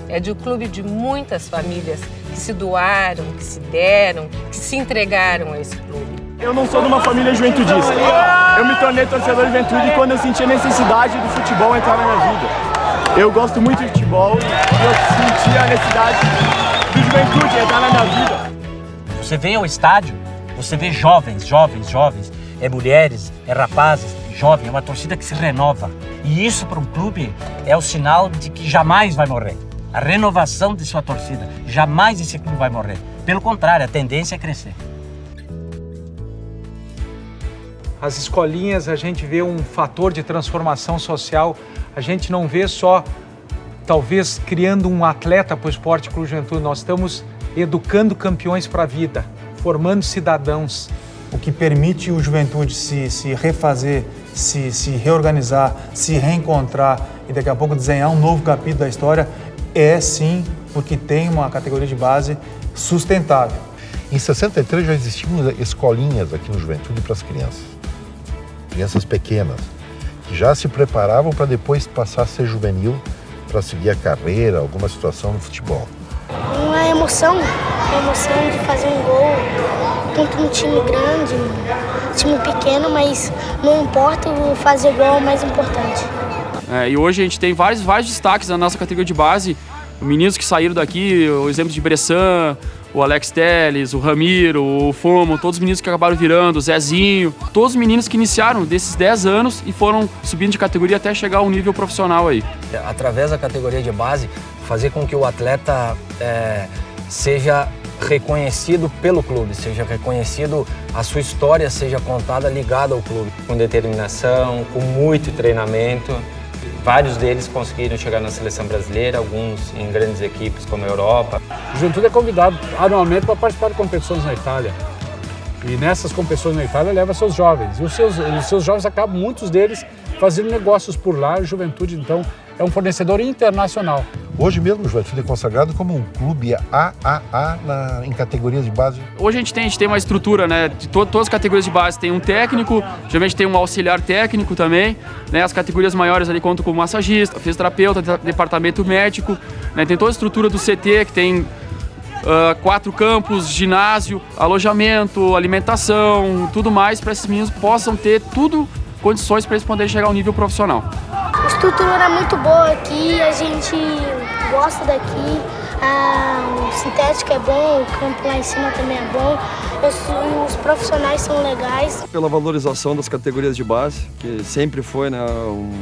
é de um clube de muitas famílias que se doaram, que se deram, que se entregaram a esse clube. Eu não sou de uma família juventudista. Eu me tornei torcedor de Juventude quando eu senti a necessidade do futebol entrar na minha vida. Eu gosto muito de futebol e eu senti a necessidade do Juventude entrar na minha vida. Você vem ao estádio, você vê jovens, é mulheres, é rapazes, jovem, é uma torcida que se renova. E isso para um clube é o sinal de que jamais vai morrer. A renovação de sua torcida, jamais esse clube vai morrer. Pelo contrário, a tendência é crescer. As escolinhas, a gente vê um fator de transformação social. A gente não vê só, talvez, criando um atleta para o Esporte Clube Juventude. Nós estamos educando campeões para a vida, formando cidadãos. O que permite o Juventude se refazer, se reorganizar, se reencontrar e daqui a pouco desenhar um novo capítulo da história é sim porque tem uma categoria de base sustentável. Em 63 já existiam escolinhas aqui no Juventude para as crianças pequenas, que já se preparavam para depois passar a ser juvenil para seguir a carreira, alguma situação no futebol. Uma emoção de fazer um gol contra um time grande, um time pequeno, mas não importa, fazer gol é o mais importante. E hoje a gente tem vários destaques na nossa categoria de base, meninos que saíram daqui, o exemplo de Bressan, o Alex Teles, o Ramiro, o Fomo, todos os meninos que acabaram virando, o Zezinho, todos os meninos que iniciaram desses 10 anos e foram subindo de categoria até chegar ao nível profissional aí. Através da categoria de base, fazer com que o atleta seja reconhecido pelo clube, seja reconhecido, a sua história seja contada ligada ao clube. Com determinação, com muito treinamento. Vários deles conseguiram chegar na seleção brasileira, alguns em grandes equipes como a Europa. O Juventude é convidado anualmente para participar de competições na Itália. E nessas competições na Itália leva seus jovens. E os seus jovens acabam, muitos deles, fazendo negócios por lá. A Juventude, então, é um fornecedor internacional. Hoje mesmo o Juventude é consagrado como um clube AAA em categorias de base. Hoje a gente tem uma estrutura, né, de todas as categorias de base. Tem um técnico, geralmente tem um auxiliar técnico também, né, as categorias maiores ali contam com massagista, fisioterapeuta, departamento médico, né, tem toda a estrutura do CT, que tem 4 campos, ginásio, alojamento, alimentação, tudo mais para esses meninos possam ter tudo condições para eles poderem chegar ao nível profissional. A estrutura é muito boa aqui, a gente gosta daqui, o sintético é bom, o campo lá em cima também é bom, os profissionais são legais. Pela valorização das categorias de base, que sempre foi, né,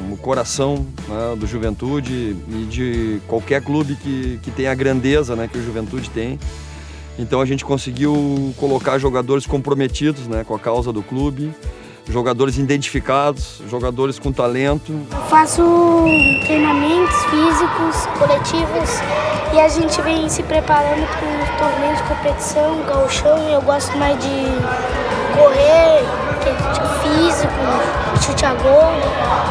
o coração, né, do Juventude e de qualquer clube que tenha a grandeza, né, que o Juventude tem. Então a gente conseguiu colocar jogadores comprometidos, né, com a causa do clube, jogadores identificados, jogadores com talento. Faço treinamentos físicos, coletivos e a gente vem se preparando para os torneios de competição, gauchão. Eu gosto mais de correr, físico, chute a gol,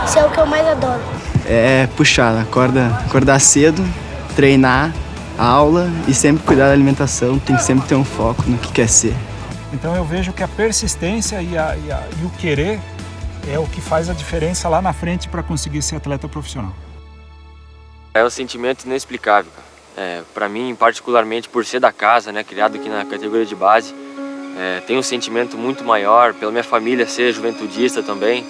isso é o que eu mais adoro. É puxar, acordar cedo, treinar, aula e sempre cuidar da alimentação, tem que sempre ter um foco no que quer ser. Então eu vejo que a persistência e o querer é o que faz a diferença lá na frente para conseguir ser atleta profissional. É um sentimento inexplicável. Para mim, particularmente por ser da casa, né, criado aqui na categoria de base, tenho um sentimento muito maior, pela minha família ser juventudista também.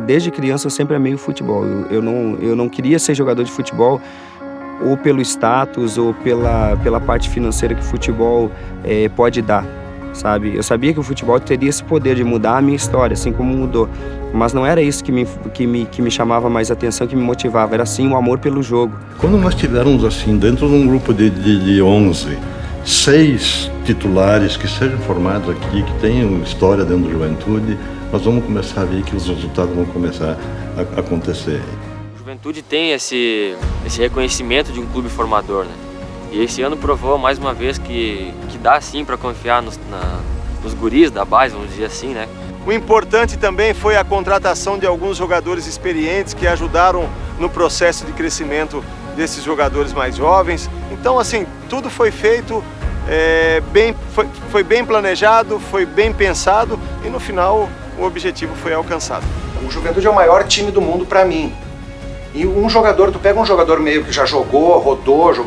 Desde criança eu sempre amei o futebol. Eu não queria ser jogador de futebol ou pelo status ou pela parte financeira que o futebol pode dar, sabe? Eu sabia que o futebol teria esse poder de mudar a minha história, assim como mudou. Mas não era isso que me chamava mais atenção, que me motivava. Era sim o amor pelo jogo. Quando nós tivermos assim, dentro de um grupo de 11, 6 titulares que sejam formados aqui, que tenham história dentro da Juventude, nós vamos começar a ver que os resultados vão começar a acontecer. A Juventude tem esse reconhecimento de um clube formador, né? E esse ano provou mais uma vez que dá sim para confiar nos guris da base, vamos dizer assim, né? O importante também foi a contratação de alguns jogadores experientes que ajudaram no processo de crescimento desses jogadores mais jovens. Então, assim, tudo foi feito, foi bem planejado, foi bem pensado e no final o objetivo foi alcançado. O Juventude é o maior time do mundo para mim. E tu pega um jogador meio que já jogou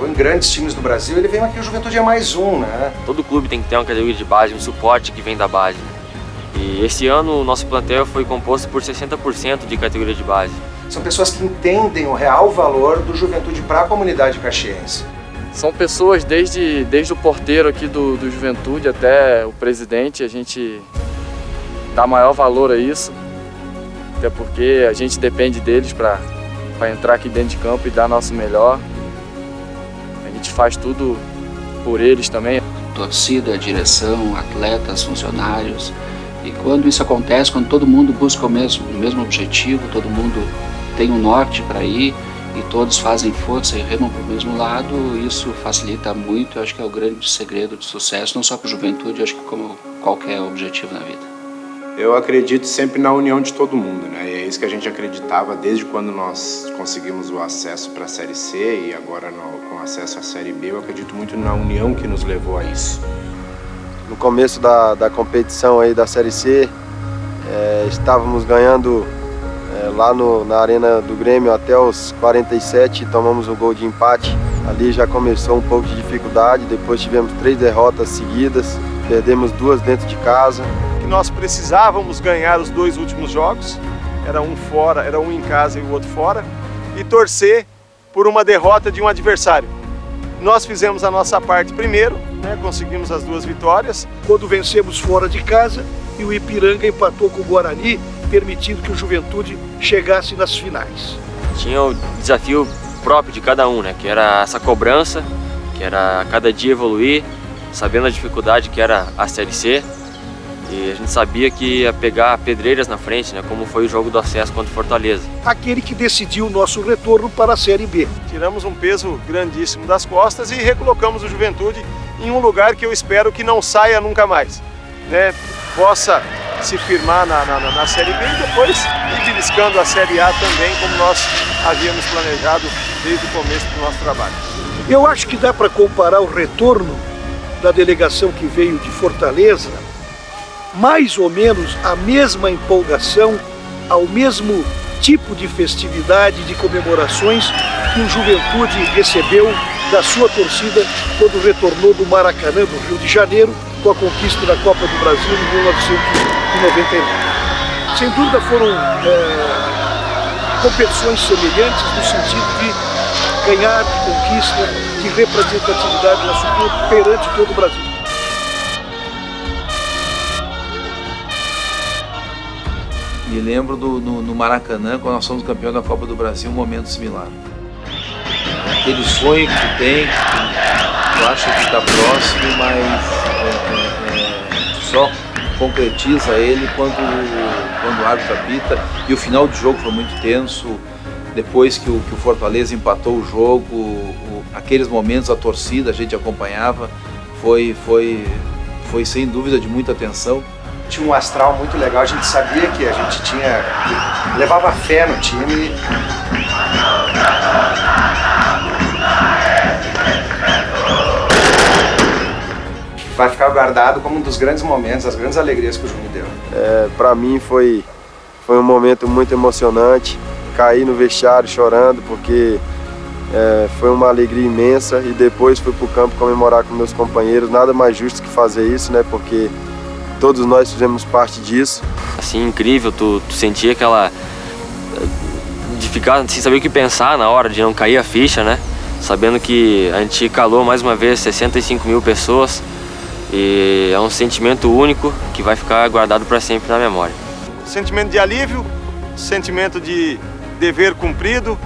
em grandes times do Brasil, ele vem aqui, o Juventude é mais um, né? Todo clube tem que ter uma categoria de base, um suporte que vem da base. E esse ano o nosso plantel foi composto por 60% de categoria de base. São pessoas que entendem o real valor do Juventude para a comunidade caxiense. São pessoas desde o porteiro aqui do Juventude até o presidente, a gente dá maior valor a isso, até porque a gente depende deles para entrar aqui dentro de campo e dar nosso melhor. A gente faz tudo por eles também. Torcida, direção, atletas, funcionários. E quando isso acontece, quando todo mundo busca o mesmo objetivo, todo mundo tem um norte para ir e todos fazem força e remam para o mesmo lado, isso facilita muito. Eu acho que é o grande segredo de sucesso, não só para a Juventude, eu acho que como qualquer objetivo na vida. Eu acredito sempre na união de todo mundo, né? E é isso que a gente acreditava desde quando nós conseguimos o acesso para a Série C e agora com acesso à Série B. Eu acredito muito na união que nos levou a isso. No começo da competição aí da Série C, estávamos ganhando lá na Arena do Grêmio até os 47, tomamos um gol de empate. Ali já começou um pouco de dificuldade, depois tivemos 3 derrotas seguidas, perdemos 2 dentro de casa. Nós precisávamos ganhar os 2 últimos jogos, era um em casa e o outro fora, e torcer por uma derrota de um adversário. Nós fizemos a nossa parte primeiro, né, conseguimos as 2 vitórias. Quando vencemos fora de casa e o Ipiranga empatou com o Guarani, permitindo que o Juventude chegasse nas finais. Tinha o desafio próprio de cada um, né, que era essa cobrança, que era cada dia evoluir, sabendo a dificuldade que era a Série C. E a gente sabia que ia pegar pedreiras na frente, né, como foi o jogo do acesso contra o Fortaleza. Aquele que decidiu o nosso retorno para a Série B. Tiramos um peso grandíssimo das costas e recolocamos o Juventude em um lugar que eu espero que não saia nunca mais, né? Possa se firmar na Série B e depois ir beliscando a Série A também, como nós havíamos planejado desde o começo do nosso trabalho. Eu acho que dá para comparar o retorno da delegação que veio de Fortaleza, mais ou menos a mesma empolgação, ao mesmo tipo de festividade, de comemorações que o Juventude recebeu da sua torcida quando retornou do Maracanã, do Rio de Janeiro, com a conquista da Copa do Brasil em 1999. Sem dúvida foram competições semelhantes no sentido de ganhar, de conquista, de representatividade nosso clube perante todo o Brasil. Me lembro no Maracanã, quando nós fomos campeão da Copa do Brasil, um momento similar. Aquele sonho que tu tem, que tu acha que está próximo, mas só concretiza ele quando o árbitro apita. E o final do jogo foi muito tenso. Depois que o Fortaleza empatou o jogo, aqueles momentos, a torcida, a gente acompanhava, foi sem dúvida de muita tensão. Tinha um astral muito legal, a gente sabia que a gente levava fé no time. Vai ficar guardado como um dos grandes momentos, as grandes alegrias que o Júnior deu. Para mim foi um momento muito emocionante, caí no vestiário chorando porque foi uma alegria imensa e depois fui para o campo comemorar com meus companheiros, nada mais justo que fazer isso, né, porque todos nós fizemos parte disso. Assim, incrível, tu sentia aquela... de ficar sem saber o que pensar na hora, de não cair a ficha, né? sabendo que a gente calou mais uma vez 65 mil pessoas e é um sentimento único que vai ficar guardado para sempre na memória. Sentimento de alívio, sentimento de dever cumprido,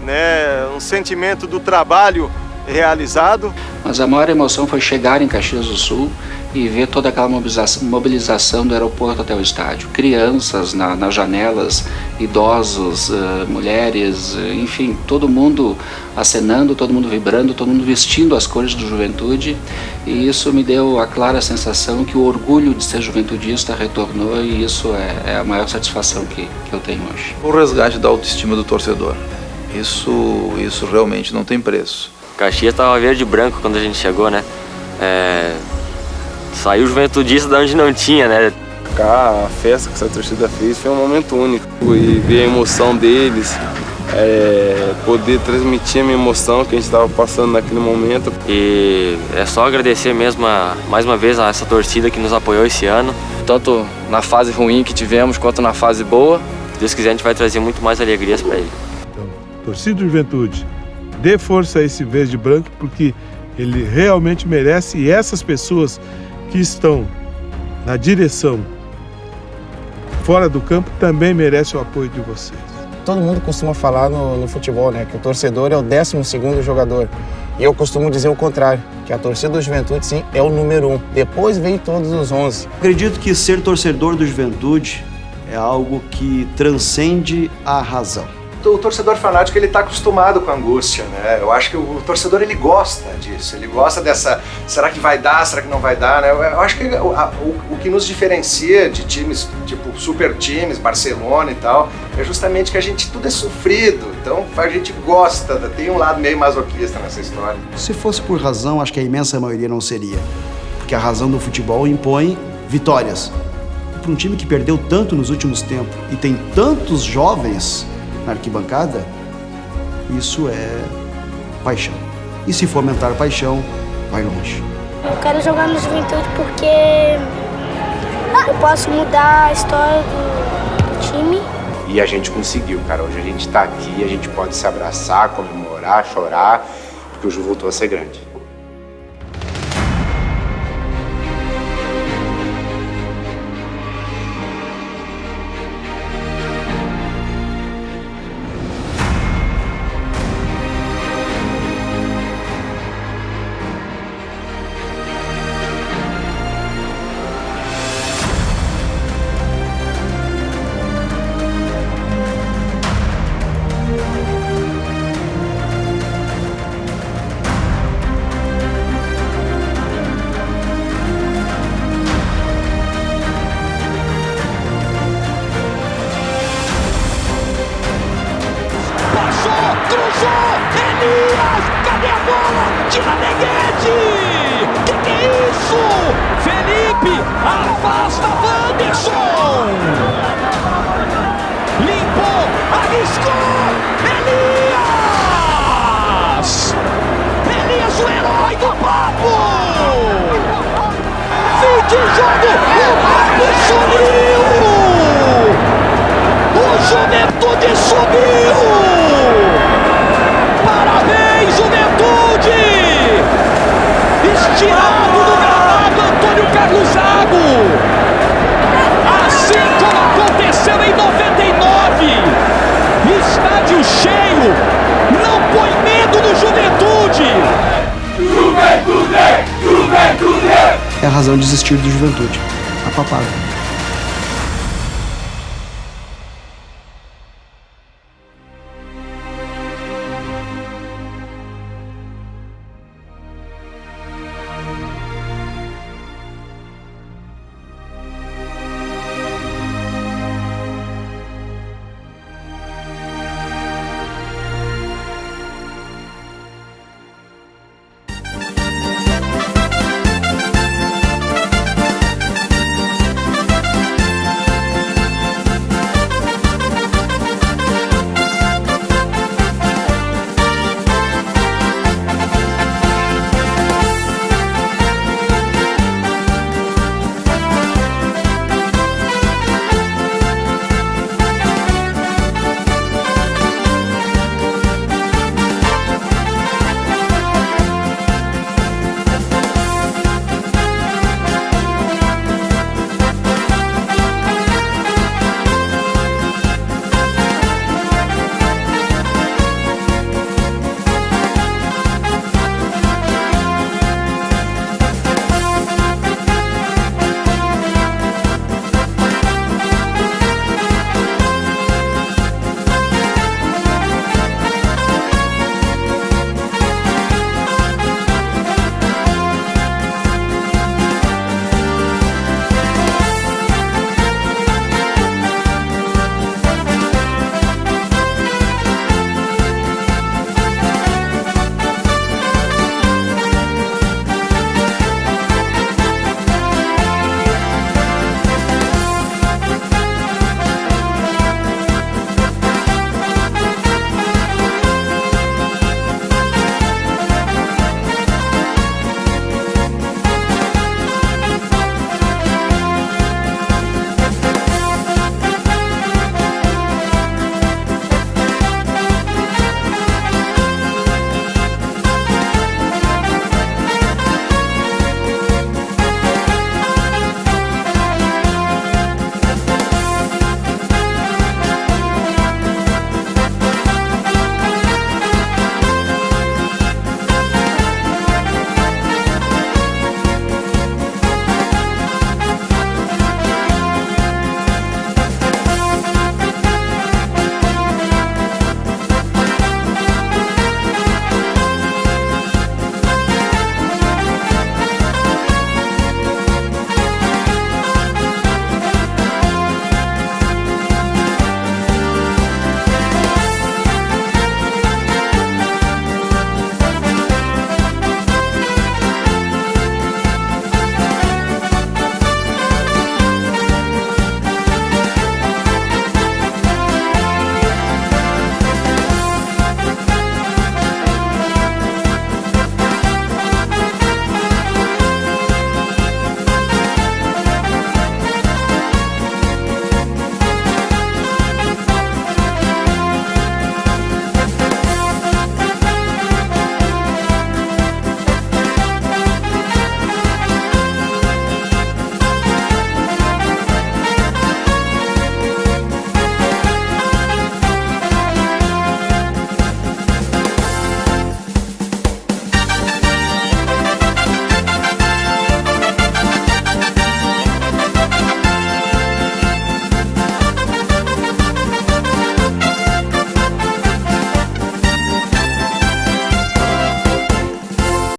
né? Um sentimento do trabalho realizado. Mas a maior emoção foi chegar em Caxias do Sul e ver toda aquela mobilização do aeroporto até o estádio. Crianças nas janelas, idosos, mulheres, enfim, todo mundo acenando, todo mundo vibrando, todo mundo vestindo as cores do Juventude. E isso me deu a clara sensação que o orgulho de ser juventudista retornou, e isso é a maior satisfação que eu tenho hoje. O resgate da autoestima do torcedor. Isso realmente não tem preço. Caxias estava verde e branco quando a gente chegou, né? Saiu juventudista de onde não tinha, né? A festa que essa torcida fez foi um momento único. E ver a emoção deles, poder transmitir a minha emoção que a gente estava passando naquele momento. E é só agradecer mesmo mais uma vez a essa torcida que nos apoiou esse ano. Tanto na fase ruim que tivemos, quanto na fase boa. Se Deus quiser, a gente vai trazer muito mais alegrias para ele. Então, torcida do Juventude, dê força a esse verde e branco, porque ele realmente merece, e essas pessoas que estão na direção fora do campo também merecem o apoio de vocês. Todo mundo costuma falar no futebol, né, que o torcedor é o 12º jogador. E eu costumo dizer o contrário, que a torcida do Juventude, sim, é o número 1. Depois vem todos os 11. Acredito que ser torcedor do Juventude é algo que transcende a razão. O torcedor fanático, ele está acostumado com a angústia, né? Eu acho que o torcedor, ele gosta disso, ele gosta dessa, será que vai dar, será que não vai dar, né? Eu acho que o que nos diferencia de times, tipo super times, Barcelona e tal, é justamente que a gente, tudo é sofrido, então a gente gosta, tem um lado meio masoquista nessa história. Se fosse por razão, acho que a imensa maioria não seria, porque a razão do futebol impõe vitórias. E para um time que perdeu tanto nos últimos tempos e tem tantos jovens na arquibancada, isso é paixão. E se fomentar paixão, vai longe. Eu quero jogar no Juventude porque eu posso mudar a história do time. E a gente conseguiu, cara. Hoje a gente tá aqui, a gente pode se abraçar, comemorar, chorar, porque o Ju voltou a ser grande. Afasta Wanderson! Limpou, arriscou! Elias! Elias, o herói do papo! Fim de jogo! O papo sumiu! O Juventude subiu! Parabéns, Juventude! Estirado do gramado, Antônio Carlos Zago! Assim como aconteceu em 99! Estádio cheio! Não põe medo no Juventude! Juventude! Juventude! É a razão de existir do Juventude. A papada.